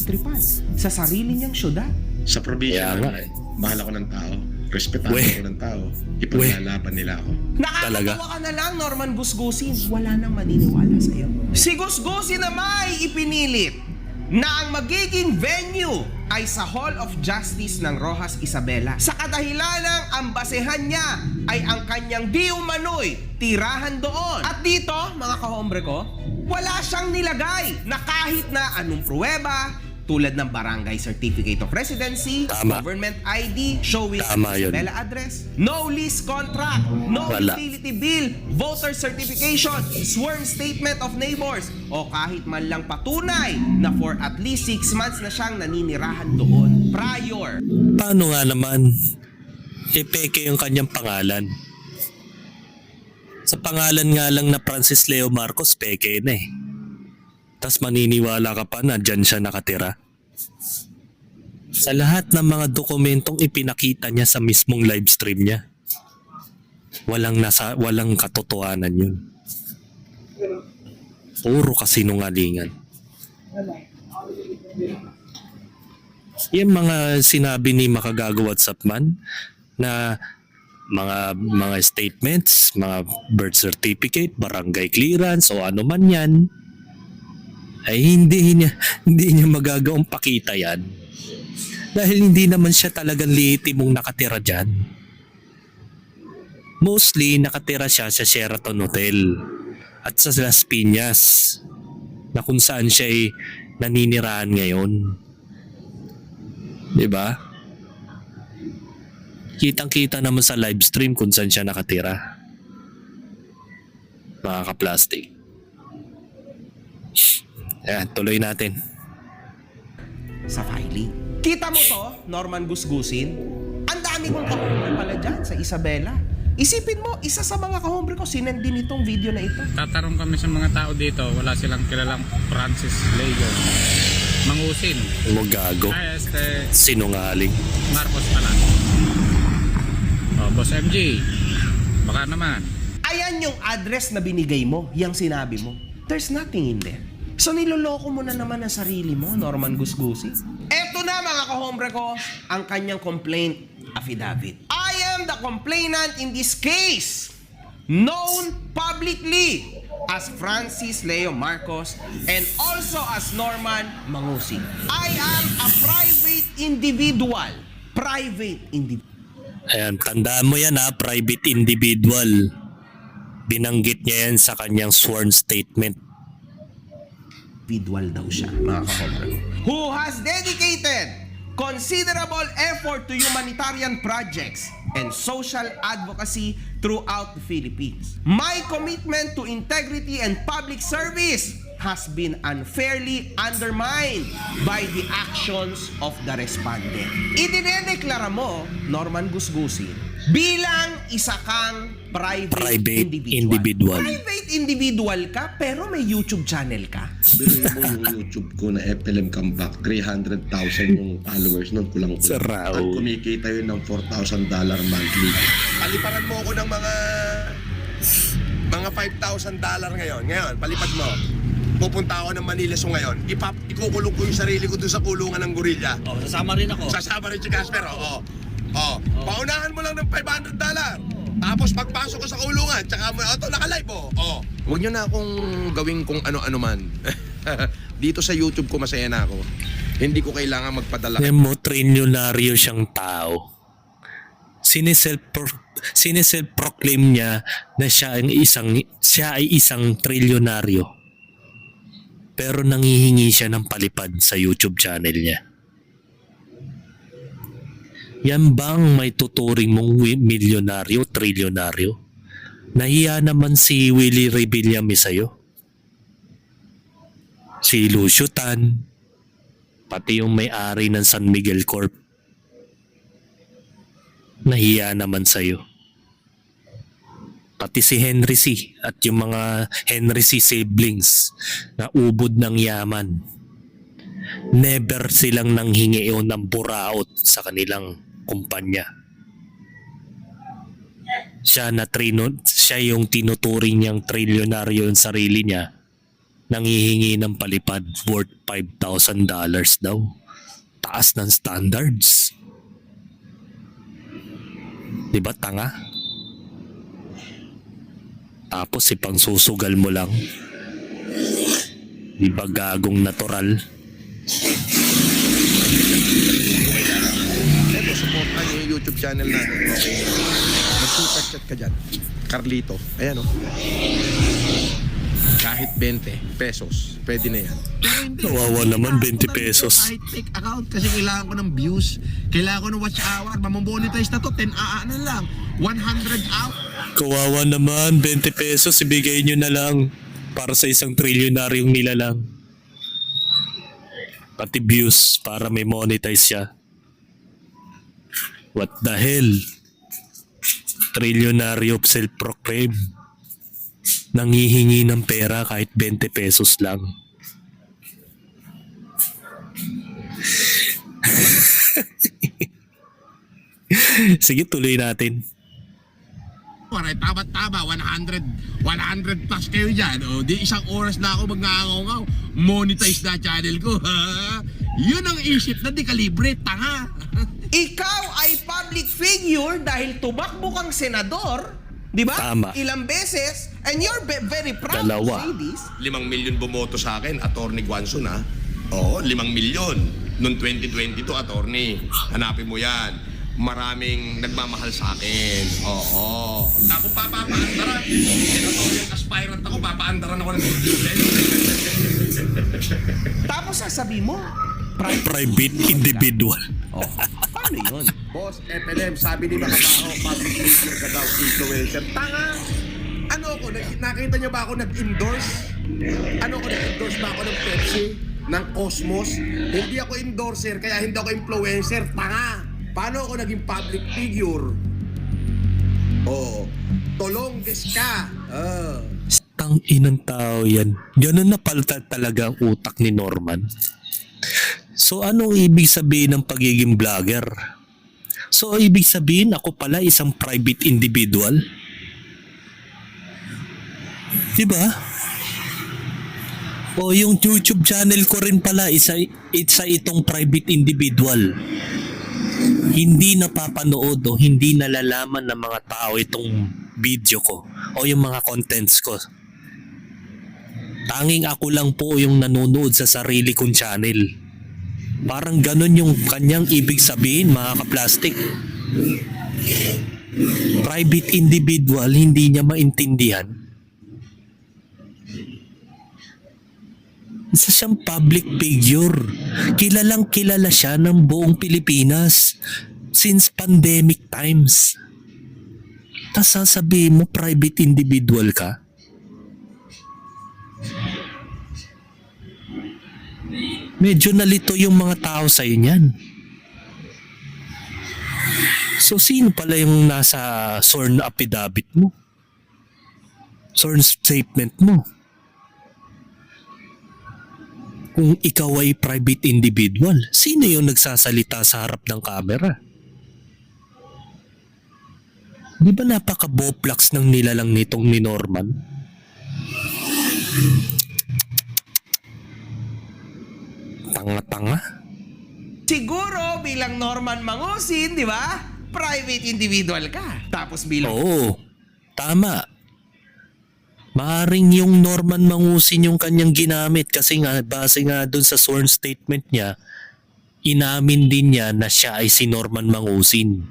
tripan sa sarili niyang syudad. Sa probinsya Kaya nga. naman, mahal ako ng tao. Respetado Weh. ako ng tao. Ipaglalaban nila ako. Talaga? Nakakatawa ka na lang, Norman Gusgusin. Wala nang maniniwala sa'yo. Si Gusgusin na may ipinilit na ang magiging venue ay sa Hall of Justice ng Roxas Isabela. Sa kadahilanang ang basehan niya ay ang kanyang di umano'y tirahan doon. At dito, mga kahombre ko, wala siyang nilagay na kahit na anong pruweba, tulad ng barangay certificate of residency, Tama. government ID, showing Tama yun. Isabela address, no lease contract, no Wala. utility bill, voter certification, sworn statement of neighbors, o kahit man lang patunay na for at least 6 months na siyang naninirahan doon prior. Paano nga naman? Ipeke yung kanyang pangalan. Sa pangalan nga lang na Francis Leo Marcos, peke na eh. Tapos maniniwala ka pa na dyan siya nakatira. Sa lahat ng mga dokumentong ipinakita niya sa mismong live stream niya, walang katotohanan yun. Puro kasinungalingan. Yung mga sinabi ni Makagago WhatsApp man na mga statements, mga birth certificate, barangay clearance o ano man yan, ay hindi niya magagawang pakita yan. Dahil hindi naman siya talagang lehitimong nakatira dyan. Mostly nakatira siya sa Sheraton Hotel at sa Las Piñas na kung saan siya ay naninirahan ngayon. Diba? Kitang-kita naman sa live stream kung saan siya nakatira. Mga ka-plastic. Ayan, tuloy natin. Sa filing. Kita mo to, Norman Gusgusin? Ang dami kong kahombre pala dyan sa Isabela. Isipin mo, isa sa mga kahombre ko sinend din itong video na ito. Tatarong kami sa mga tao dito, wala silang kilalang Francis Leo Mangusin. Magago. Ay, Sinungaling. Marcos pala. Oh, Boss MG, baka naman. Ayan yung address na binigay mo, yung sinabi mo. There's nothing in there. So niloloko mo na naman ang sarili mo, Norman Gusgusin. Eto na mga kahombre ko, ang kanyang complaint affidavit. I am the complainant in this case, known publicly as Francis Leo Marcos and also as Norman Mangusin. I am a private individual. Private individual. Ayan, tandaan mo yan ha, private individual. Binanggit niya yan sa kanyang sworn statement. Individual daw siya, mga kahombre ko. Who has dedicated considerable effort to humanitarian projects and social advocacy throughout the Philippines. My commitment to integrity and public service has been unfairly undermined by the actions of the respondent. Idinedeklara mo, Norman Gusgusin, bilang isa kang private individual. Private individual ka, pero may YouTube channel ka. Biruin mo yung YouTube ko na FLM Comeback, 300,000 yung followers nun, kulang-kulang. Sa Raul. At kumikita yun ng $4,000 monthly. Paliparan mo ako ng mga $5,000 ngayon. Ngayon, palipad mo. Pupunta ako ng Manila so ngayon. Ikukulong ko yung sarili ko doon sa kulungan ng gorilla. Oh, sasama rin ako. Sasama rin si Casper, oo. Paunahan mo lang ng $500. Tapos pagpasok ko sa kulungan, tsaka mo, ito naka-live, oh. Huwag nyo na akong gawin kung ano-ano man. Dito sa YouTube ko masaya na ako. Hindi ko kailangan magpadala. Yan mo, trilyonaryo siyang tao. Sineself-proclaim niya na siya ay isang trilyonaryo. Pero nangihingi siya ng palipad sa YouTube channel niya. Yan bang may tuturing mong milyonaryo, trilyonaryo? Nahiya naman si Willie Rebillame sa'yo. Si Lucio Tan, pati yung may-ari ng San Miguel Corp. Nahiya naman sa'yo. Pati si Henry C. at yung mga Henry C. siblings na ubod ng yaman. Never silang nanghingi o ng buraot sa kanilang kumpanya. Siya siya yung tinuturing niyang trilyonaryo yung sarili niya, nanghihingi ng palipad worth $5,000 daw. Taas ng standards. Diba tanga? Tapos ipang susugal mo lang. Diba gagong natural? Eto, supportan niyo yung YouTube channel natin. Okay. Mag-super chat ka dyan. Carlito. Ayan o. Kahit 20 pesos. Pwede na yan. Pero hindi. Kawawa naman, 20 Kailangan ko pesos. Kahit fake account kasi kailangan ko ng views. Kailangan ko ng watch hour. Mamomonetize na to. 10 na lang. 100 hour. Kawawa naman, 20 pesos, ibigay nyo na lang para sa isang trilyonaryong nilalang. Pati views para may monetize siya. What the hell? Trilyonaryo self-proclaim. Nanghihingi ng pera kahit 20 pesos lang. Sige, tuloy natin. Tama-tama, 100 plus kayo dyan. O, di isang oras na ako mag-ngangaw. Monetize na channel ko. Ha? Yun ang isip na di kalibre, tanga. Ikaw ay public figure dahil tumakbo kang senador, di ba? Tama. Ilang beses, and you're very proud Dalawa. to say this. 5 milyon bumoto sa akin, Attorney Guanzon ha. Oo, 5 milyon. Noong 2022, Attorney. Hanapin mo yan. Maraming nagmamahal sa akin. Oo. Tapos papaandaran. Senatorial aspirant ako, papaandaran ako ng Tapos sasabihin mo, Private individual. Oh, paano yun? Boss, FLM, sabi ni Makabaho, public figure ka daw, influencer. Tanga! Ano ako, nakita niyo ba ako nag-endorse? Ano ako, nag-endorse ba ako ng Pepsi? Ng Cosmos? Hindi ako endorser, kaya hindi ako influencer. Tanga! Paano ako naging public figure? Oh, tolongges ka. Tang inang tao yan. Ganun na pala talaga ang utak ni Norman. So anong ibig sabihin ng pagiging vlogger? So ibig sabihin ako pala isang private individual? Diba? O yung YouTube channel ko rin pala isa itong private individual. Hindi napapanood o hindi nalalaman ng mga tao itong video ko o yung mga contents ko. Tanging ako lang po yung nanonood sa sarili kong channel. Parang ganun yung kanyang ibig sabihin, mga kaplastik. Private individual, hindi niya maintindihan. Isa siyang public figure. Kilalang kilala siya ng buong Pilipinas since pandemic times. Tapos sasabihin mo private individual ka? Medyo nalito yung mga tao sa niyan. So sino pala yung nasa sworn affidavit mo? Sworn statement mo? Kung ikaw ay private individual, sino yung nagsasalita sa harap ng camera? Di ba napaka-boplax ng nilalang nitong ni Norman? Tanga-tanga. Siguro bilang Norman Mangusin, di ba? Private individual ka. Tapos bilang Oo, tama. Maaring yung Norman Mangusin yung kanyang ginamit kasi nga base nga dun sa sworn statement niya, inamin din niya na siya ay si Norman Mangusin.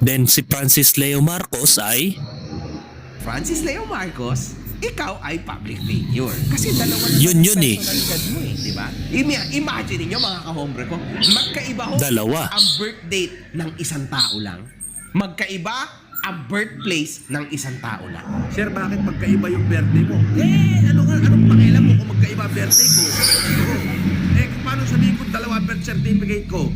Then si Francis Leo Marcos ay Francis Leo Marcos, ikaw ay public figure. Kasi dalawa na Yun eh. personalidad mo eh, di ba? Imagine niyo mga kahombre ko, magkaiba ho Dalawa. ang birth date ng isang tao lang. Magkaiba ang birthplace ng isang tao lang. Sir, bakit magkaiba yung birthday mo? Anong pakialam mo kung magkaiba birthday ko? Kung paano sabihin ko dalawa birth certificate ko?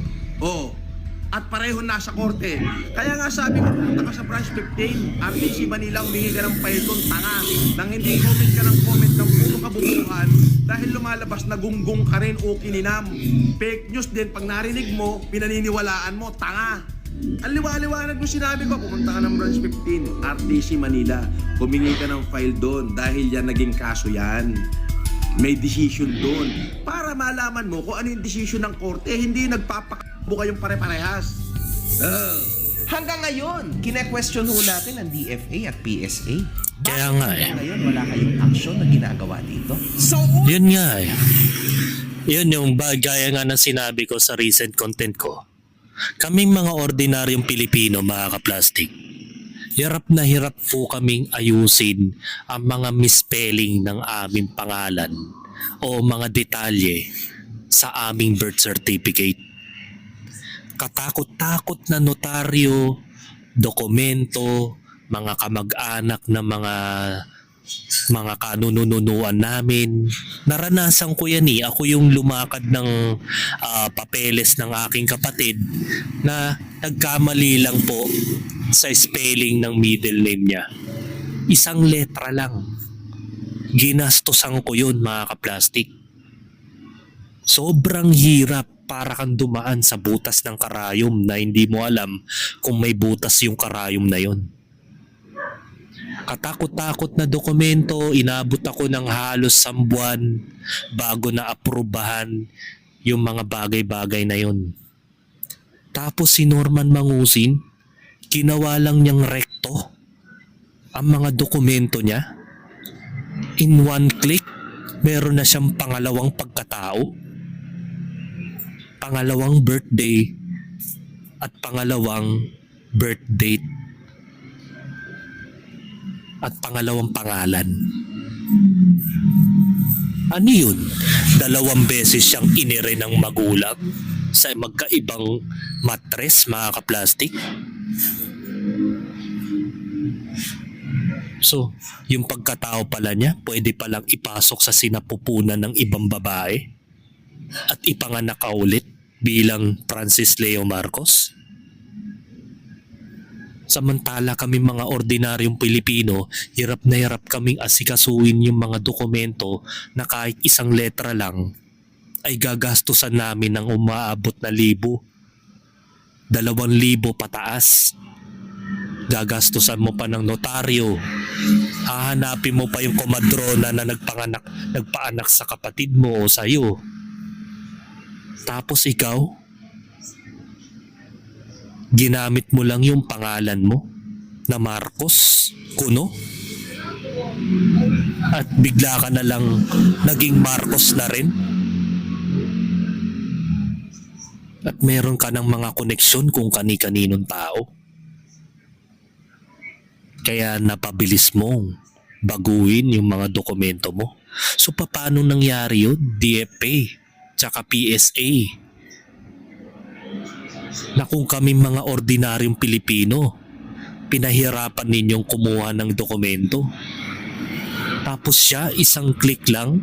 At pareho nasa korte. Kaya nga sabi ko, pumunta ka sa branch 15, RTC Manila, humingi ka ng file doon, tanga. Nang hindi comment ka ng comment ng puro kabubuhan, dahil lumalabas na gunggong ka rin o kininam. Fake news din, pag narinig mo, pinaniniwalaan mo, tanga. Ang liwa-liwanag mo sinabi ko, pumunta ka ng branch 15, RTC Manila. Humingi ka ng file doon dahil yan naging kaso yan. May decision doon. Para malaman mo kung ano yung decision ng korte, hindi nagpapakabo kayong pare-parehas. Hanggang ngayon, kine-question ho natin ang DFA at PSA. Kaya nga eh. Hanggang ngayon, wala kayong action na ginagawa dito. So, Yun nga eh. Yun yung gaya nga ng sinabi ko sa recent content ko. Kaming mga ordinaryong Pilipino, mga kaplastik, hirap na hirap po kaming ayusin ang mga misspelling ng aming pangalan o mga detalye sa aming birth certificate. Katakot-takot na notaryo, dokumento, mga kamag-anak na mga kanununuan namin. Naranasan ko yan eh. Ako yung lumakad ng papeles ng aking kapatid na nagkamali lang po sa spelling ng middle name niya. Isang letra lang. Ginastosan ko yun, mga kaplastik. Sobrang hirap, para kang dumaan sa butas ng karayom na hindi mo alam kung may butas yung karayom na yun. Katakot-takot na dokumento, inabot ako ng halos 1 buwan bago na aprubahan yung mga bagay-bagay na yun. Tapos si Norman Mangusin, ginawa lang niyang rekto ang mga dokumento niya. In one click, meron na siyang pangalawang pagkatao, pangalawang birthday, at pangalawang birth date, at pangalawang pangalan. Ano yun? 2 beses siyang inire ng magulang sa magkaibang matres, mga kaplastik. So, yung pagkatao pala niya, pwede palang ipasok sa sinapupunan ng ibang babae at ipanganak ka ulit bilang Francis Leo Marcos. Samantala kami mga ordinaryong Pilipino, hirap na hirap kaming asikasuin yung mga dokumento na kahit isang letra lang ay gagastusan namin ng umaabot na 1,000, 2,000 pataas. Gagastusan mo pa ng notaryo. Hahanapin mo pa yung komadrona na nagpaanak sa kapatid mo o sa'yo. Tapos ikaw, ginamit mo lang yung pangalan mo na Marcos Kuno at bigla ka na lang naging Marcos na rin. At meron ka ng mga koneksyon kung kani-kaninong tao. Kaya napabilis mong baguhin yung mga dokumento mo. So paano nangyari yun? DFA tsaka PSA. Na kung kami mga ordinaryong Pilipino, pinahirapan ninyong kumuha ng dokumento. Tapos siya, isang click lang,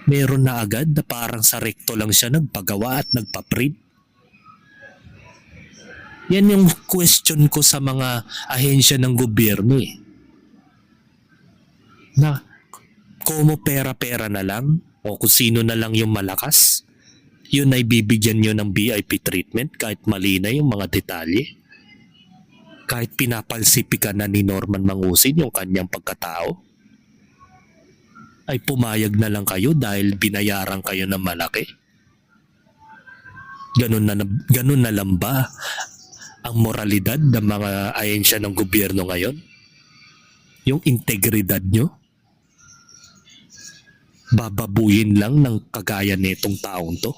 meron na agad na parang sa rekto lang siya nagpagawa at nagpaprint. Yan yung question ko sa mga ahensya ng gobyerno eh. Na, kumo pera-pera na lang o kung sino na lang yung malakas, yun ay bibigyan nyo ng VIP treatment kahit mali na yung mga detalye. Kahit pinapalsipikan na ni Norman Mangusin yung kanyang pagkatao, ay pumayag na lang kayo dahil binayaran kayo ng malaki. Ganun na lang ba ang moralidad ng mga ahensya ng gobyerno ngayon? Yung integridad nyo? Bababuyin lang ng kagaya netong taong to?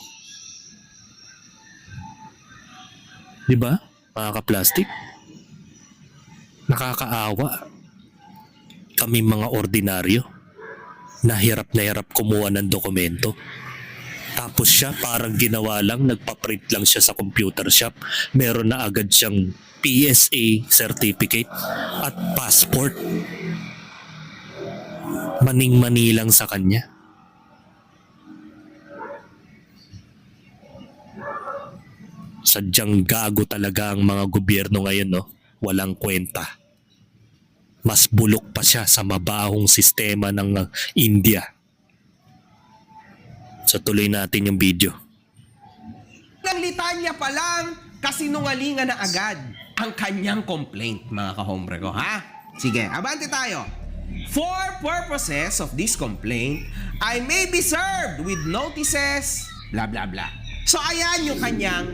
Diba, mga kaplastik? Nakakaawa. Kami mga ordinaryo na hirap kumuha ng dokumento. Tapos siya parang ginawa lang, nagpaprint lang siya sa computer shop. Meron na agad siyang PSA certificate at passport. Maning-mani lang sa kanya. Sadyang gago talaga ang mga gobyerno ngayon, no? Walang kwenta. Mas bulok pa siya sa mabahong sistema ng India. So tuloy natin yung video. ng litanya pa lang, kasinungalingan na agad ang kanyang complaint, mga kahombre ko, ha? Sige, abante tayo. For purposes of this complaint, I may be served with notices, blah blah blah. So ayan yung kanyang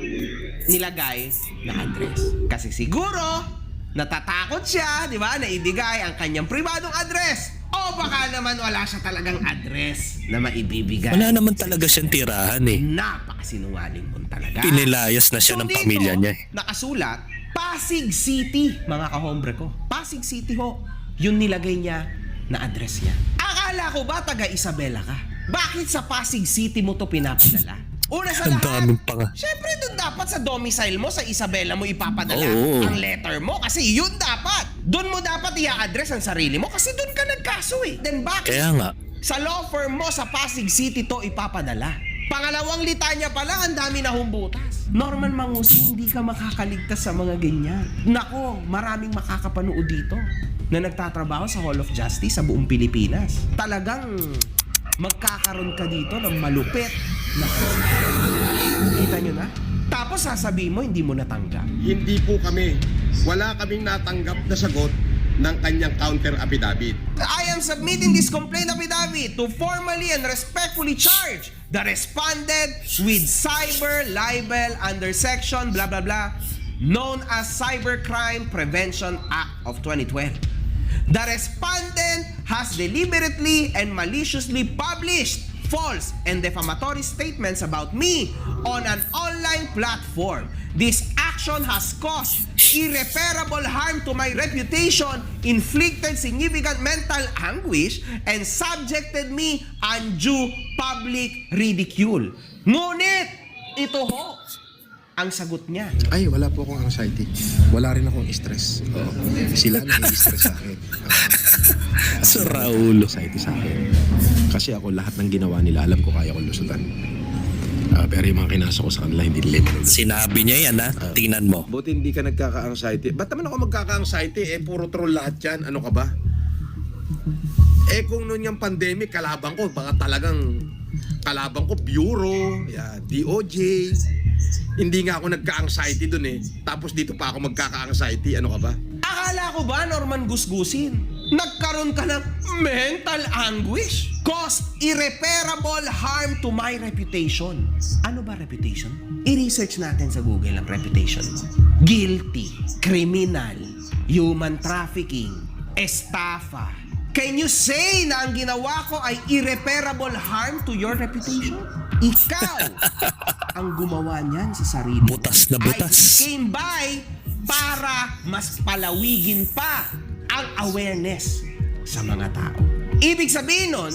nilagay na address. Kasi siguro, natatakot siya, di ba, na ibigay ang kanyang pribadong address. O baka naman wala siya talagang address na maibibigay. Wala naman talaga siyang tirahan eh. Napakasinungaling kung talaga. Pinilayas na siya ng pamilya niya eh. Nakasulat, Pasig City, mga kahombre ko. Pasig City ho, yung nilagay niya na address niya. Akala ko ba taga Isabela ka? Bakit sa Pasig City mo to pinapadala? Una sa Ang lahat, daming pa nga. syempre doon dapat sa domicile mo, sa Isabela mo ipapadala Oo. ang letter mo. Kasi yun dapat. Doon mo dapat i-address ang sarili mo kasi doon ka nagkaso eh. Then bakit Kaya nga, sa law firm mo sa Pasig City to ipapadala? Pangalawang litanya pa lang, ang dami na humbutas. Norman Mangusi, hindi ka makakaligtas sa mga ganyan. Nako, maraming makakapanood dito na nagtatrabaho sa Hall of Justice sa buong Pilipinas. Talagang magkakaroon ka dito ng malupit na kita nyo na? Tapos sasabihin mo, hindi mo natanggap. Hindi po kami. Wala kaming natanggap na sagot ng kanyang counter affidavit. I am submitting this complaint affidavit to formally and respectfully charge the respondent with cyber libel under section blah blah blah known as Cybercrime Prevention Act of 2012. The respondent has deliberately and maliciously published false and defamatory statements about me on an online platform. This action has caused irreparable harm to my reputation, inflicted significant mental anguish, and subjected me undue public ridicule. Ngunit, ito ho, ang sagot niya. Ay, wala po akong anxiety. Wala rin akong stress. Sila nai-stress sa akin. sa Raulo. Anxiety sa akin. Kasi ako lahat ng ginawa nila, alam ko kaya kong lusutan. Pero yung mga kinasa ko sa kanila, hindi nila malulutan. Sinabi niya yan ha, tingnan mo. Buti hindi ka nagkaka-anxiety. Ba't naman ako magkaka-anxiety? Puro troll lahat yan. Ano ka ba? Kung noon yung pandemic, kalaban ko, baka talagang kalaban ko, Bureau, DOJ. Hindi nga ako nagka-anxiety dun eh. Tapos dito pa ako magkaka-anxiety. Ano ka ba? Akala ko ba, Norman Gusgusin, nagkaroon ka ng mental anguish? Caused irreparable harm to my reputation. Ano ba reputation? I-research natin sa Google ang reputation mo. Guilty, criminal, human trafficking, estafa. Can you say na ang ginawa ko ay irreparable harm to your reputation? Ikaw ang gumawa niyan sa sarili mo. Butas na butas. I came by para mas palawigin pa ang awareness sa mga tao. Ibig sabihin nun,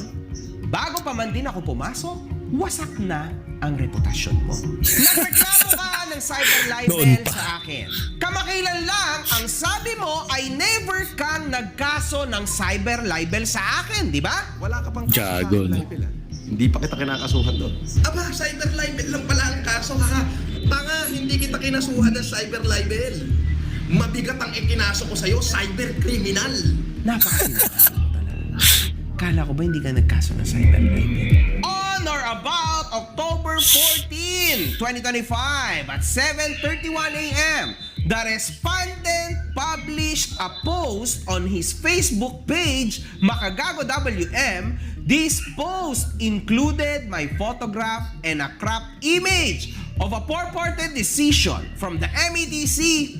bago pa man din ako pumasok, wasak na ang reputasyon mo. Nagreklamo ka ng cyber libel Noon pa. sa akin. Kamakailan lang, ang sabi mo ay never kang nagkaso ng cyber libel sa akin, di ba? Wala ka pang Jago, no? libel, ah. Hindi pa kita kinakasuhan doon. Aba, cyber libel lang pala ang kaso ha. Tanga, hindi kita kinasuhan ng cyber libel. Mabigat ang ikinaso ko sa'yo, cyber criminal. Napakasinungaling mo talaga. Kala ko ba hindi ka nagkaso ng cyber libel? On or about October 14, 2025 at 7:31 a.m., the respondent published a post on his Facebook page, Makagago WM. This post included my photograph and a cropped image of a purported decision from the MEDC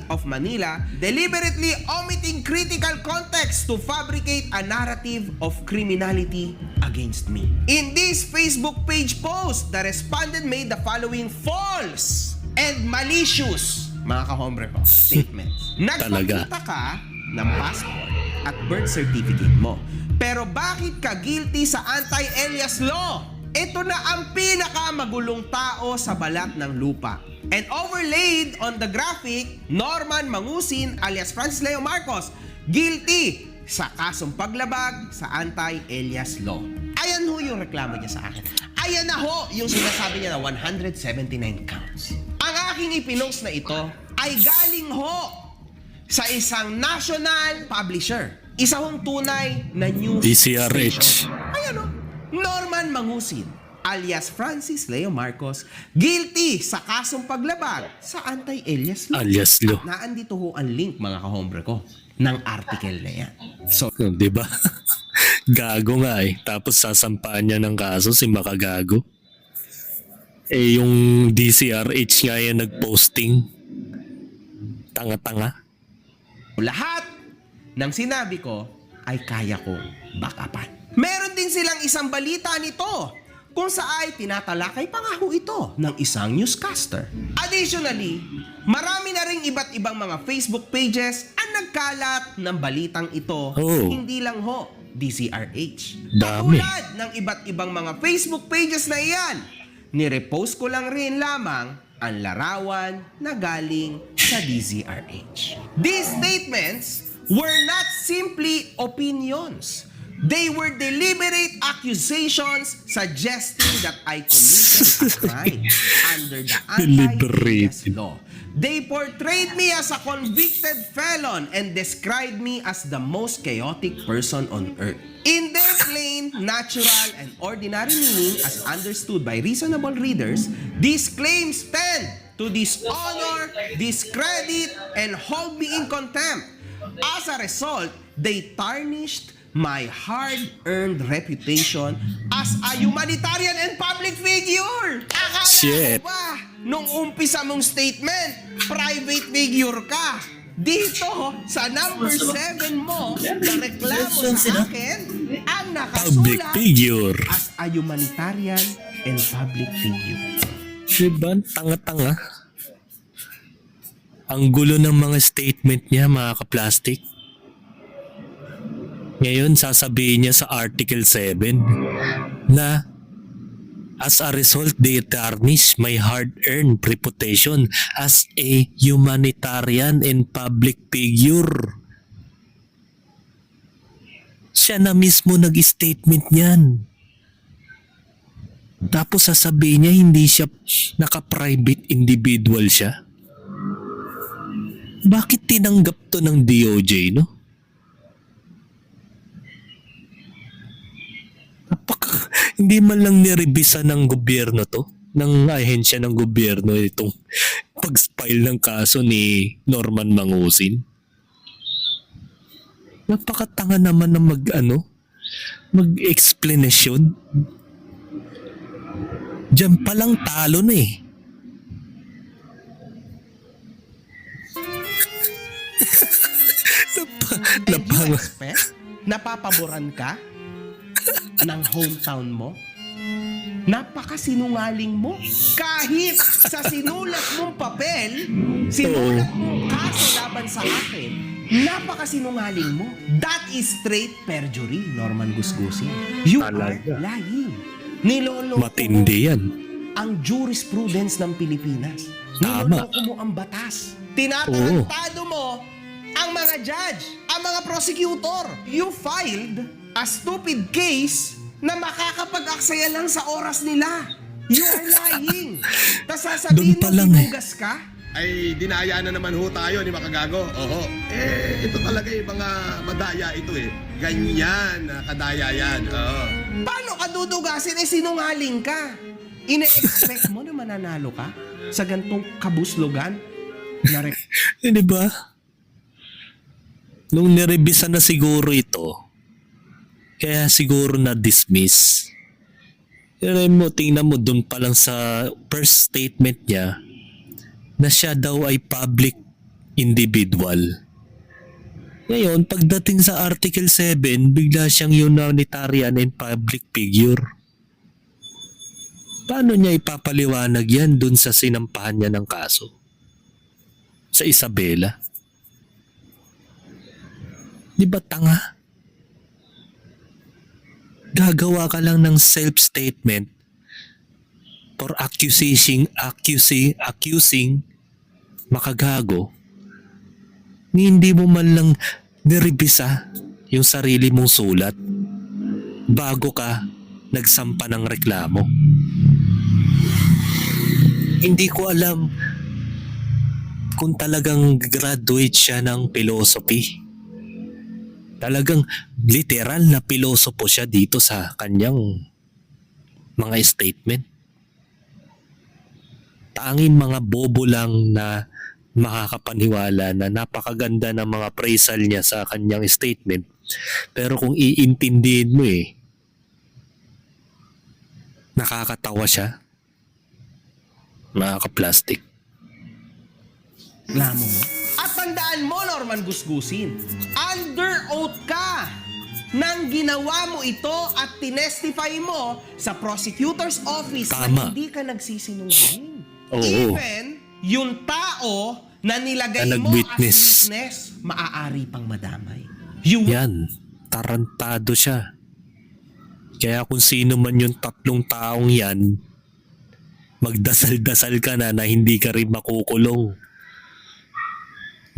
of Manila deliberately omitting critical context to fabricate a narrative of criminality against me. In this Facebook page post, the respondent made the following false and malicious, mga kahombre ko, statements. Nagpakita ka ng passport at birth certificate mo. Pero bakit ka guilty sa anti-alias law? Ito na ang pinakamagulong tao sa balat ng lupa. And overlaid on the graphic, Norman Mangusin alias Francis Leo Marcos, guilty sa kasong paglabag sa anti-alias law. Ayan ho yung reklamo niya sa akin. Ayan na ho yung sinasabi niya na 179 counts. Ang aking ipinost na ito ay galing ho sa isang national publisher. Isa hong tunay na news DCRH. station. Ayan o, Norman Mangusin. alias Francis Leo Marcos, guilty sa kasong paglabag sa anti-alias law. Alias law. At naandito ho ang link, mga kahombre ko, ng article na yan. So, Di ba? Gago nga eh. Tapos sasampaan niya ng kaso si Makagago. Eh yung DCRH nga yan nagposting. Tanga-tanga. lahat ng sinabi ko ay kaya kong backupan. Meron din silang isang balita nito kung saan tinatalakay pa nga ho ito ng isang newscaster. Additionally, marami na ring iba't ibang mga Facebook pages ang nagkalat ng balitang ito. Oh. Hindi lang ho DCRH. Dami. Katulad ng iba't ibang mga Facebook pages na iyan, nirepost ko lang rin lamang ang larawan na galing sa DZRH. These statements were not simply opinions. They were deliberate accusations suggesting that I committed a crime under the anti-alias Deliberated. law. They portrayed me as a convicted felon and described me as the most chaotic person on earth. In their plain, natural, and ordinary meaning as understood by reasonable readers, these claims tend to dishonor, discredit, and hold me in contempt. As a result, they tarnished my hard-earned reputation as a humanitarian and public figure. Akala Shit. mo ba, nung umpisa mong statement, private figure ka? Dito, sa number 7 mo, na reklamo sa akin, ang Public nakasulat figure. as a humanitarian and public figure. Diba? Tanga-tanga. Ang gulo ng mga statement niya, mga kaplastic. Ngayon, sasabihin niya sa Article 7 na as a result, they tarnish my hard-earned reputation as a humanitarian and public figure. Siya na mismo nag-statement niyan. Tapos sasabihin niya hindi siya naka-private individual siya. Bakit tinanggap to ng DOJ, no? Hindi man lang nirebisa ng gobyerno to, ng ahensya ng gobyerno itong pag-file ng kaso ni Norman Mangusin. Napakatanga naman na mag-explanation. Diyan palang talo na eh. And you expect napapaboran ka ng hometown mo? Napakasinungaling mo. Kahit sa sinulat mong papel, sinulat mong kaso laban sa akin, napakasinungaling mo. That is straight perjury, Norman Gusgusin. You Talaga. are lying. Niloloko Matindi yan. ang jurisprudence ng Pilipinas. Tama. Niloloko mo ang batas. Tinatarantado mo ang mga judge, ang mga prosecutor. You filed a stupid case na makakapag-aksaya lang sa oras nila. You are lying. Tas sasabihin Doon pa mo lang eh. hinugas ka? Ay dinaya na naman ho tayo ni Makagago. Oho. Ito talaga yung mga madaya ito eh. Ganyan na kadaya yan. Oo. Paano ka dudugasin sinungaling ka? Ine-expect mo na mananalo ka sa gantong kabuslugan? Na Di ba? Nung nirebisa na siguro ito, kaya siguro na-dismiss. Tingnan mo dun pa lang sa first statement niya na siya daw ay public individual. Ngayon, pagdating sa Article 7, bigla siyang humanitarian and public figure. Paano niya ipapaliwanag yan dun sa sinampahan niya ng kaso? Sa Isabela? Di ba tanga? Gagawa ka lang ng self-statement for accusing Makagago. Hindi mo man lang nirebisa yung sarili mong sulat bago ka nagsampa ng reklamo. Hindi ko alam kung talagang graduate siya ng philosophy. Talagang literal na pilosopo siya dito sa kanyang mga statement. Tanging mga bobo lang na makakapaniwala na napakaganda ng mga appraisal niya sa kanyang statement. Pero kung iintindihin mo nakakatawa siya. Nakaka-plastic. Reklamo mo. At tandaan mo, Norman Gusgusin, under oath ka nang ginawa mo ito at tinestify mo sa prosecutor's office na Tama. hindi ka nagsisinungaling. Oo. Even yung tao na nilagay Na mo nag-witness. as witness, maaari pang madamay. You Yan. Tarantado siya. Kaya kung sino man yung 3 taong yan, magdasal-dasal ka na hindi ka rin makukulong.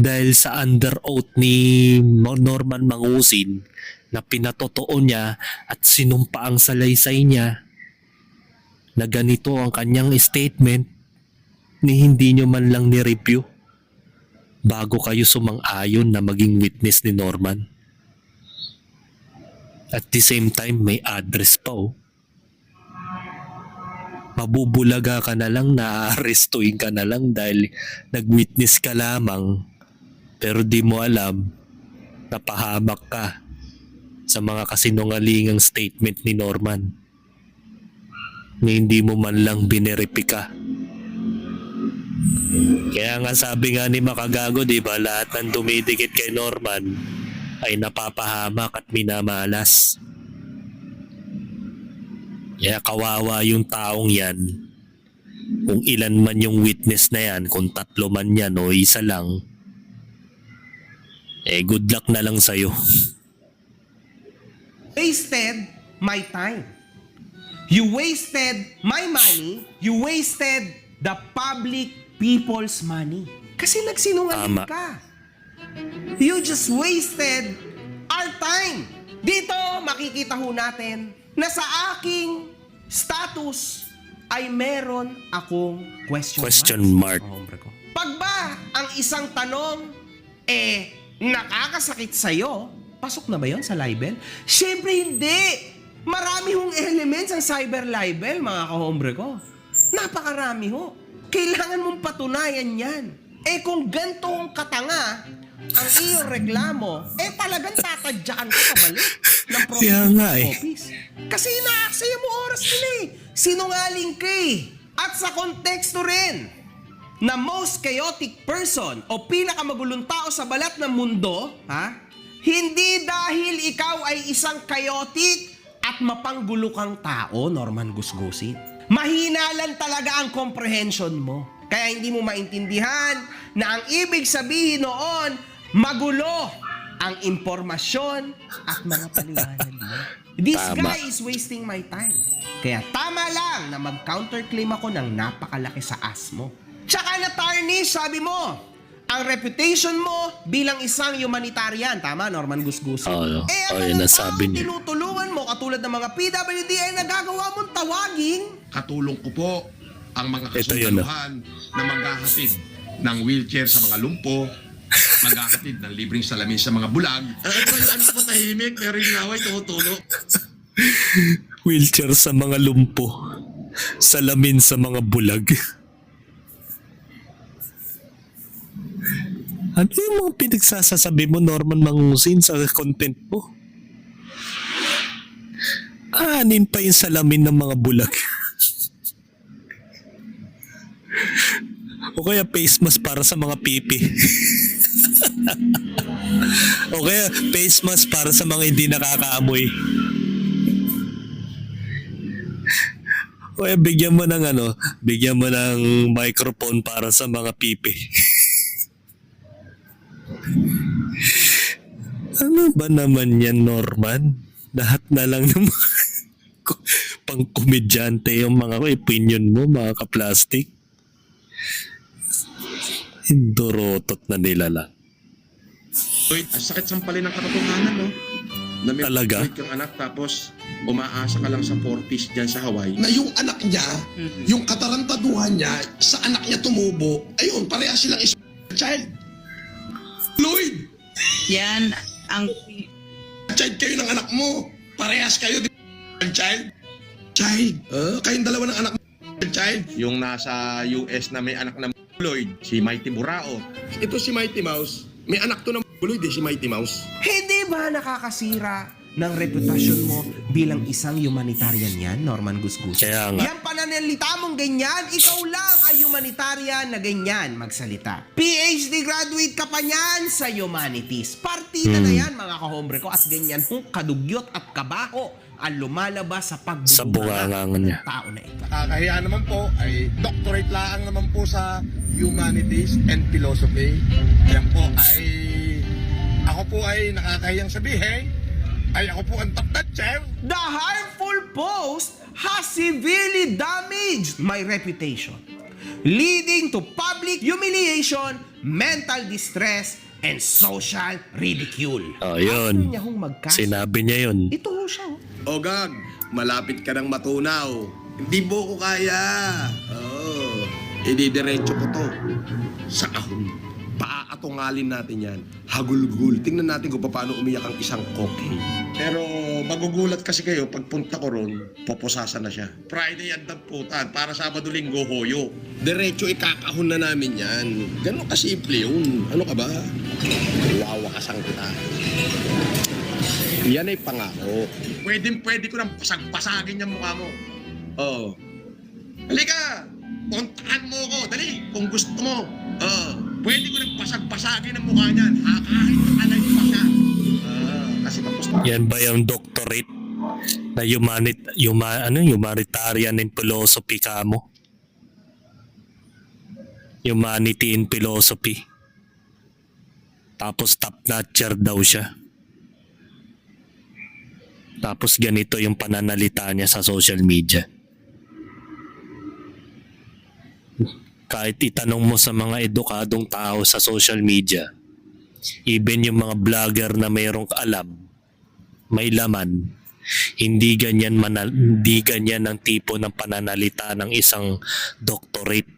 Dahil sa under oath ni Norman Mangusin na pinatotoo niya at sinumpa ang salaysay niya na ganito ang kanyang statement ni hindi nyo man lang ni-review bago kayo sumang-ayon na maging witness ni Norman. At the same time, may address pa Mabubulaga ka na lang, naaarestuin ka na lang dahil nag-witness ka lamang pero di mo alam napahamak ka sa mga kasinungalingang statement ni Norman na hindi mo man lang bineripika. Kaya nga sabi nga ni Makagago, di ba, lahat ng dumidikit kay Norman ay napapahamak at minamalas. Kaya kawawa yung taong yan. Kung ilan man yung witness na yan, kung 3 man yan o 1 lang, good luck na lang sa'yo. wasted my time. You wasted my money. You wasted the public people's money. Kasi nagsinungaling Tama. ka. You just wasted our time. Dito, makikita ho natin na sa aking status ay meron akong question mark. Hombre ko. Pag ba ang isang tanong nakakasakit sa'yo, pasok na ba yon sa libel? Siyempre hindi! Marami hong elements ang cyber libel, mga kahombre ko. Napakarami ho. Kailangan mong patunayan yan. Kung ganito ang katanga ang iyong reklamo, talagang tatadyakan ka pabalik ng Kaya nga prosecutor's office. Kasi inaaksaya mo oras nila Sinungaling ka At sa konteksto rin na most chaotic person o pinakamagulong tao sa balat ng mundo, hindi dahil ikaw ay isang chaotic at mapanggulo kang tao, Norman Gusgusin. Mahina lang talaga ang comprehension mo. Kaya hindi mo maintindihan na ang ibig sabihin noon, magulo ang impormasyon at mga paliwanag mo. This Tama. guy is wasting my time. Kaya tama lang na mag-counterclaim ako ng napakalaki sa ass mo. Tsaka na-tarnish, sabi mo, ang reputation mo bilang isang humanitarian. Tama, Norman Gusgusin. Oo, ang yun mga nasabi taong niya. tinutulungan mo, katulad ng mga PWD, ay nagagawa mong tawagin. Katulong ko po ang mga Ito yun, kasundaluhan na maghahatid ng wheelchair sa mga lumpo, maghahatid ng libreng salamin sa mga bulag. Ito yung anak mo tahimik, pero yung away tumutulo. Wheelchair sa mga lumpo. Salamin sa mga bulag. Ano yung mga pinagsasasabi mo, Norman Mangusin, sa content mo? Anin pa yung salamin ng mga bulag. O kaya face mask para sa mga pipi. O kaya face mask para sa mga hindi nakakaamoy. O kaya bigyan mo ng microphone para sa mga pipi. Ano ba naman yan, Norman? Lahat na lang ng mga pang-komedyante yung mga opinion mo, mga ka-plastic. Hindorotot na nila lang. Wait, ang sakit sampalin ng katotohanan, no? Na may Talaga? wait kang anak tapos umaasa ka lang sa 40s dyan sa Hawaii. Na yung anak niya, yung katarantaduhan niya, sa anak niya tumubo, ayun, parehas silang child. Lloyd, Yan ang child kayo ng anak mo. Parehas kayo, child. child. Kayong dalawa ng anak mo, child. Yung nasa US na may anak na Lloyd, si Mighty Burao. Ito si Mighty Mouse. May anak to ng Lloyd si Mighty Mouse. Hindi ba nakakasira ng reputasyon mo bilang isang humanitarian yan, Norman Gusgus? Kaya nga. Yan pananalita mong ganyan, ikaw lang ang humanitarian na ganyan magsalita. PhD graduate ka pa niyan sa humanities. Partida na yan, mga kahombre ko, at ganyan hong kadugyot at kabaho ang lumalabas sa Sa bungangangan niya. ng tao na ito. Nakakahiya naman po ay doctorate lang naman po sa Humanities and Philosophy. Yan po ay ako po ay nakakahiyang sabihin ay ako po ang top notcher. The harmful post has severely damaged my reputation, leading to public humiliation, mental distress, and social ridicule. Oh, yun. After niya hong magkaso, Sinabi niya yun. ito ho siya. Ogag, malapit ka ng matunaw. Hindi mo ko kaya. Oo. Ididiretso ko to sa ahon. Paaatungalin natin yan. Hagulgul. Tingnan natin kung paano umiyak ang isang koke. Pero magugulat kasi kayo, pagpunta ko ron, poposasan na siya. Friday ang damputan, para Sabado-Linggo hoyo. Diretso ikakahon na namin yan. Ganon kasimple yun. Ano ka ba? Wawakasan kita. Yan ay pangako. Pwede ko nang pasagpasagin yung mukha mo. Oo. Halika! Puntahan mo ko, dali, kung gusto mo. Pwede ko nang pasagpasagin ang mukha niyan. Kahit alay pa siya. Kasi tapos na. Yan ba yung doctorate na humanitarian in philosophy ka mo? Humanity in philosophy. Tapos top notcher daw siya. Tapos ganito yung pananalita niya sa social media. Kahit itanong mo sa mga edukadong tao sa social media, even yung mga vlogger na mayroong alam, may laman, hindi ganyan ang tipo ng pananalita ng isang doctorate.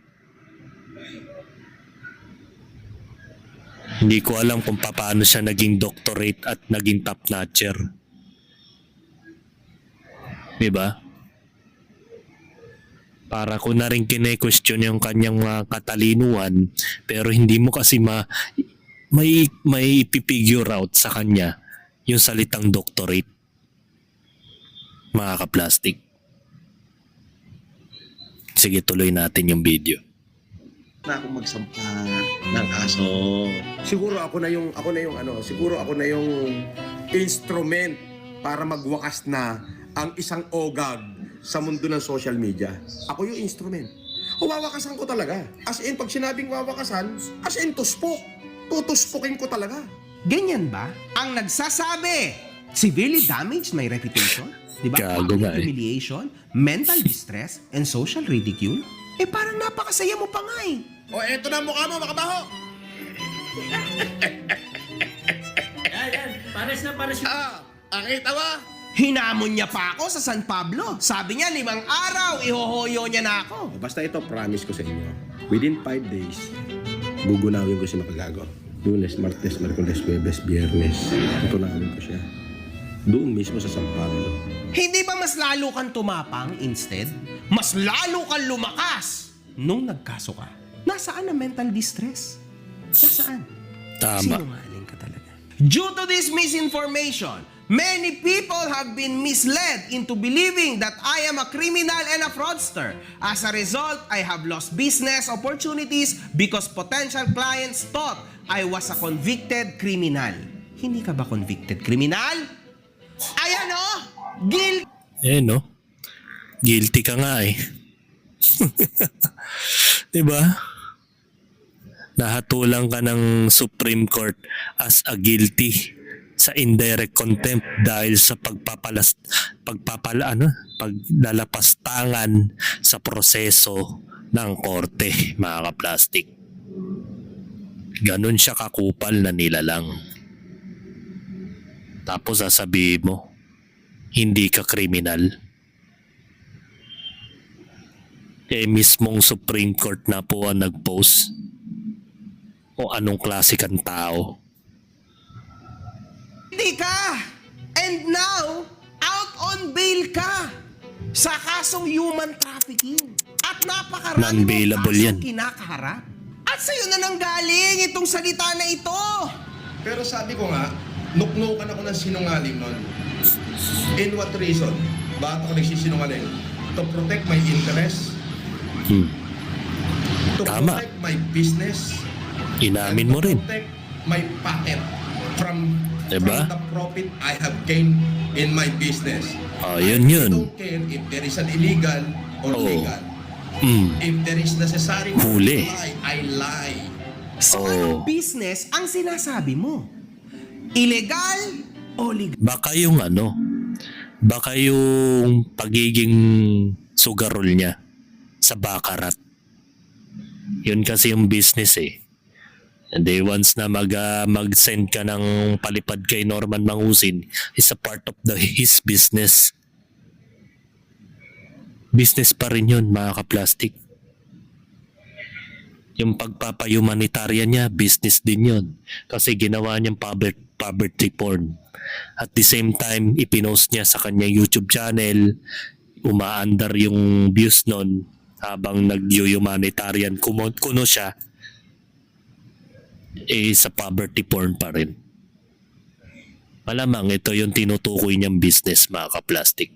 Hindi ko alam kung paano siya naging doctorate at naging top notcher. Diba? Para ko na rin kine-question yung kanyang mga katalinuhan, pero hindi mo kasi may ipipigure out sa kanya yung salitang doctorate. Mga ka-plastic. Sige, tuloy natin yung video. Na akong magsampa ng kaso. Siguro ako na yung instrument para magwakas na ang isang ogag sa mundo ng social media. Ako yung instrument. Wawakasan ko talaga. As in, pag sinabing wawakasan, as in tuspok. Tutuspokin ko talaga. Ganyan ba? Ang nagsasabi, severely damaged my reputation? Diba? Gago nga eh. Humiliation, mental distress, and social ridicule? Eh parang napakasaya mo pa nga eh. O eto na ang mukha mo, makabaho. Pares na. Akita ba? Hinamon niya pa ako sa San Pablo. Sabi niya, 5 araw, ihohoyo niya na ako. Basta ito, promise ko sa inyo. Within 5 days, gugunawin ko si Makagago. Lunes, Martes, Merkules, Huwebes, Biyernes. Tutunawin ko siya. Doon mismo sa San Pablo. Hindi ba mas lalo kang tumapang instead? Mas lalo kang lumakas nung nagkaso ka. Nasaan ang mental distress? Nasaan? Tama. Sinungaling ka talaga. Due to this misinformation, many people have been misled into believing that I am a criminal and a fraudster. As a result, I have lost business opportunities because potential clients thought I was a convicted criminal. Hindi ka ba convicted criminal? Ayan o! Guilty! No? Guilty ka nga eh. Diba? Nahatulang ka ng Supreme Court as a guilty sa indirect contempt dahil sa paglalapastangan sa proseso ng korte, mga ka-plastic. Ganun siya kakupal na nilalang. Tapos sasabihin mo, hindi ka kriminal. Eh mismong Supreme Court na po ang nag-post. O anong klase kang tao? ka! And now, out on bail ka! sa kasong human trafficking. At napakarami Non-bailable kasong yan. kinakaharap. At sa'yo na nanggaling itong salita na ito. Pero sabi ko nga, nuknukan ako ng sinungaling nun. In what reason? Bakit ako nagsisinungaling? To protect my interest, Hmm. to Tama. protect my business, Inamin mo rin. to protect my patent from, Diba? from the profit I have gained in my business. Yun I yun. don't care if there is an illegal or Oo. legal. Hmm. If there is necessary Huli. to lie, I lie. So Oh. anong business ang sinasabi mo? Illegal o legal? Baka yung baka yung pagiging sugarol niya sa bakarat. Yun kasi yung business eh. And then once na mag-send ka ng palipad kay Norman Mangusin, is a part of his business. Business pa rin yun, mga ka-plastic. Yung pagpapa-humanitarian niya, business din yun. Kasi ginawa niyang poverty porn. At the same time, ipinost niya sa kanyang YouTube channel, umaandar yung views nun habang nag-humanitarian kuno siya, sa poverty porn pa rin. Malamang ito yung tinutukoy niyang business, mga ka-plastic.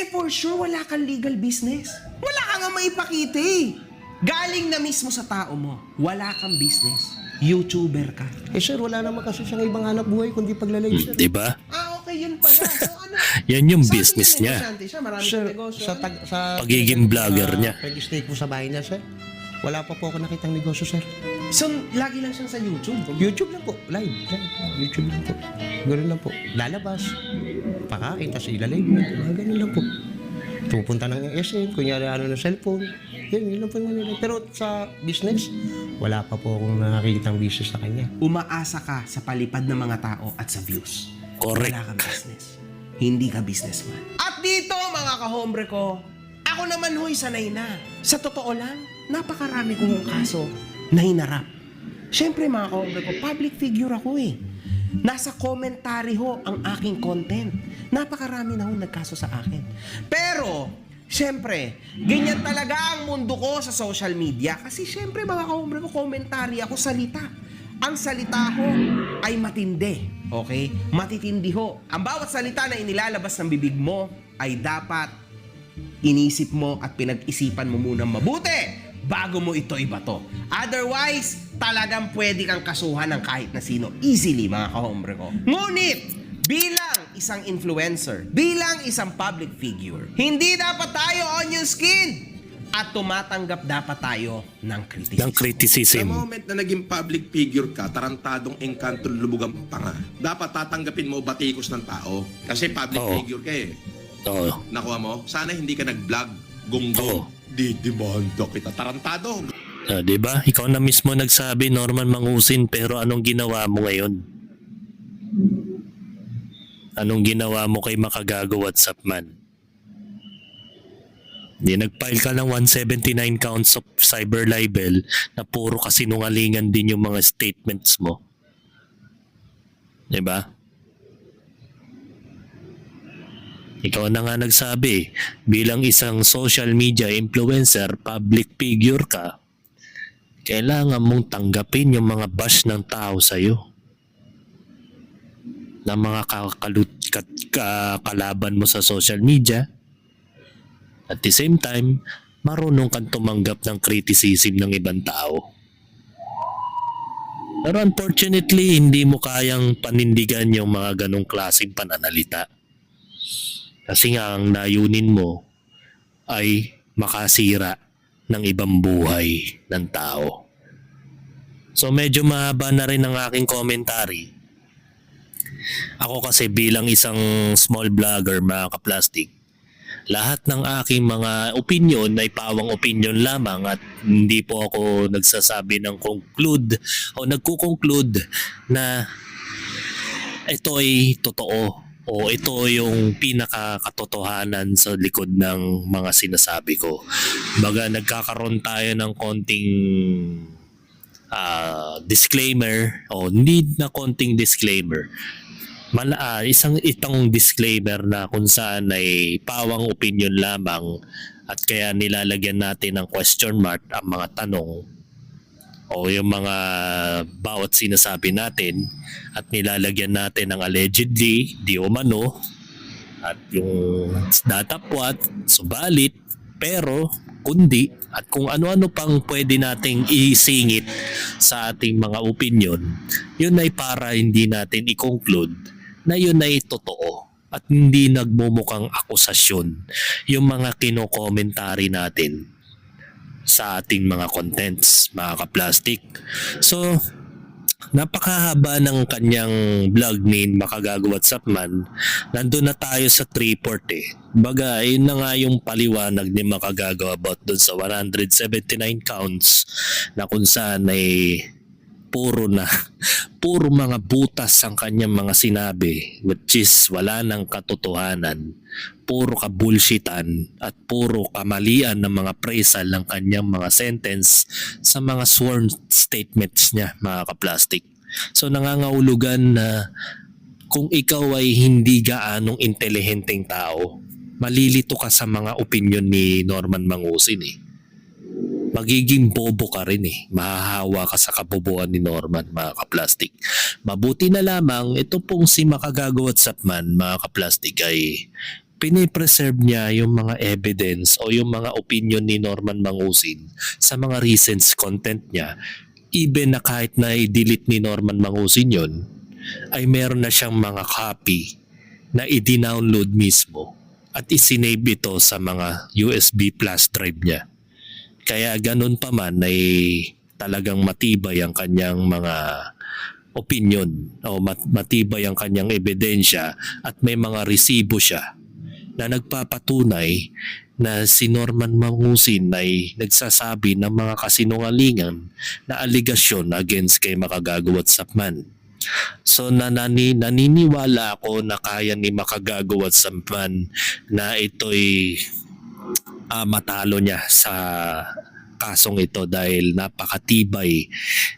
For sure, wala kang legal business. Wala ka nga maipakita eh. Galing na mismo sa tao mo. Wala kang business. YouTuber ka. Sir, wala naman kasi siyang ibang hanap buhay kundi paglalive, sir. Diba? Okay, yun pala. So ano? Yan yung Sabi business niya. negosyante siya, marami Sir, siyang negosyo. sa Pagiging vlogger niya. Pag-stay po sa bahay niya, sir. Wala pa po ako nakitang negosyo, sir. So, lagi lang siyang sa YouTube. YouTube lang po. Live. YouTube lang po. Ganun lang po. Lalabas. Pakain, tapos ilalive. Ganun lang po. Pupunta ng SM, kunyari ng cellphone. Yun lang po yung nila. Pero sa business, wala pa po akong nakikitang business sa kanya. Umaasa ka sa palipad ng mga tao at sa views. Correct. Wala kang business. Hindi ka businessman. At dito, mga kahombre ko, ako naman ho'y sanay na. Sa totoo lang, napakarami kong kaso na hinarap. Siyempre, mga kahombre ko, public figure ako eh. Nasa commentary ho ang aking content. Napakarami na ho nagkaso sa akin. Pero, siyempre, ganyan talaga ang mundo ko sa social media. Kasi siyempre, mga kahombre ko, commentary ako, salita. Ang salita ho ay matindi. Okay? Matitindi ho. Ang bawat salita na inilalabas ng bibig mo ay dapat inisip mo at pinag-isipan mo munang mabuti bago mo ito ibato. Otherwise, talagang pwede kang kasuhan ng kahit na sino. Easily, mga kahombre ko. Ngunit, bilang isang influencer, bilang isang public figure, hindi dapat tayo onion skin at tumatanggap dapat tayo ng criticism. Ng Sa criticism. moment na naging public figure ka, tarantadong engkanto lubog ang panga. Dapat tatanggapin mo batikos ng tao. Kasi public Oo. figure ka eh. Oo. Nakuha mo? Sana hindi ka nag-vlog. Oo. Gunggong. Didimanda kita. Tarantado. Diba? Ikaw na mismo nagsabi, Norman Mangusin, pero anong ginawa mo ngayon? Anong ginawa mo kay Makagago WhatsApp man? Di nag-file ka ng 179 counts of cyber libel na puro kasinungalingan din yung mga statements mo. Diba? Ikaw na nga nagsabi, bilang isang social media influencer, public figure ka, kailangan mong tanggapin yung mga bash ng tao sa'yo. Na mga kalaban mo sa social media. At the same time, marunong kang tumanggap ng criticism ng ibang tao. Pero unfortunately, hindi mo kayang panindigan yung mga ganong klaseng pananalita. Kasi nga ang layunin mo ay makasira ng ibang buhay ng tao. So medyo mahaba na rin ang aking commentary. Ako kasi bilang isang small vlogger, mga ka-plastic, lahat ng aking mga opinion ay pawang opinion lamang at hindi po ako nagsasabi ng conclude o nagko-conclude na ito ay totoo o ito yung pinakakatotohanan sa likod ng mga sinasabi ko. Baga nagkakaroon tayo ng konting disclaimer o need na konting disclaimer isang itong disclaimer na kung saan ay pawang opinion lamang at kaya nilalagyan natin ng question mark ang mga tanong o yung mga bawat sinasabi natin at nilalagyan natin ng allegedly, di umano, at yung datapwat, subalit, pero, kundi, at kung ano-ano pang pwede nating isingit sa ating mga opinion, yun ay para hindi natin i-conclude na yun ay totoo at hindi nagmumukhang akusasyon yung mga kinokomentary natin sa ating mga contents, mga kaplastik. So, napakahaba ng kanyang vlog ni Makagago WhatsApp Man. Nandun na tayo sa 3-port eh. Baga, yun na nga yung paliwanag ni Makagago about dun sa 179 counts na kung saan ay puro mga butas ang kanyang mga sinabi, which is wala ng katotohanan, puro kabulshitan at puro kamalian ng mga presal ng kanyang mga sentence sa mga sworn statements niya, mga kaplastik. So nangangahulugan na kung ikaw ay hindi gaanong intelihenteng tao, malilito ka sa mga opinion ni Norman Mangusin eh. Magiging bobo ka rin eh. Mahahawa ka sa kabobohan ni Norman, mga kaplastik. Mabuti na lamang, ito pong si Makagago WhatsApp Man, mga kaplastik, ay pinipreserve niya yung mga evidence o yung mga opinion ni Norman Mangusin sa mga recent content niya. Even na kahit na i-delete ni Norman Mangusin yun, ay meron na siyang mga copy na i-download mismo at isinave ito sa mga USB flash drive niya. Kaya ganun pa man ay talagang matibay ang kanyang mga opinion o matibay ang kanyang ebidensya at may mga resibo siya na nagpapatunay na si Norman Mangusin ay nagsasabi ng mga kasinungalingan na aligasyon against kay Makagago WhatsApp Man. So naniniwala ako na kaya ni Makagago WhatsApp Man na ito'y matalo niya sa kasong ito dahil napakatibay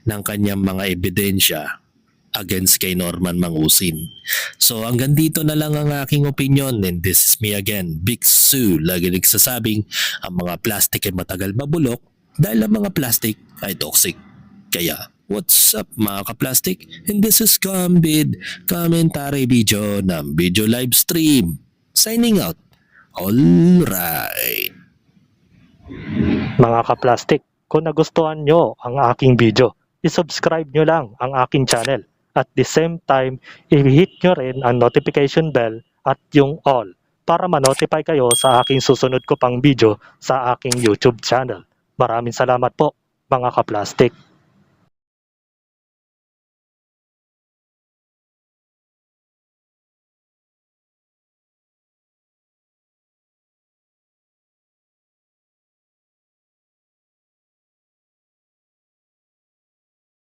ng kanyang mga ebidensya against kay Norman Mangusin. So hanggang dito na lang ang aking opinion, and this is me again, Big Sue. Lagi nagsasabing ang mga plastic ay matagal mabulok dahil ang mga plastic ay toxic. Kaya what's up mga kaplastik? And this is Gambid Commentary Video ng Video Live Stream. Signing out. Alright. Mga kaplastik, kung nagustuhan nyo ang aking video, isubscribe nyo lang ang aking channel. At the same time, i-hit nyo rin ang notification bell at yung all para ma-notify kayo sa aking susunod ko pang video sa aking YouTube channel. Maraming salamat po mga kaplastik.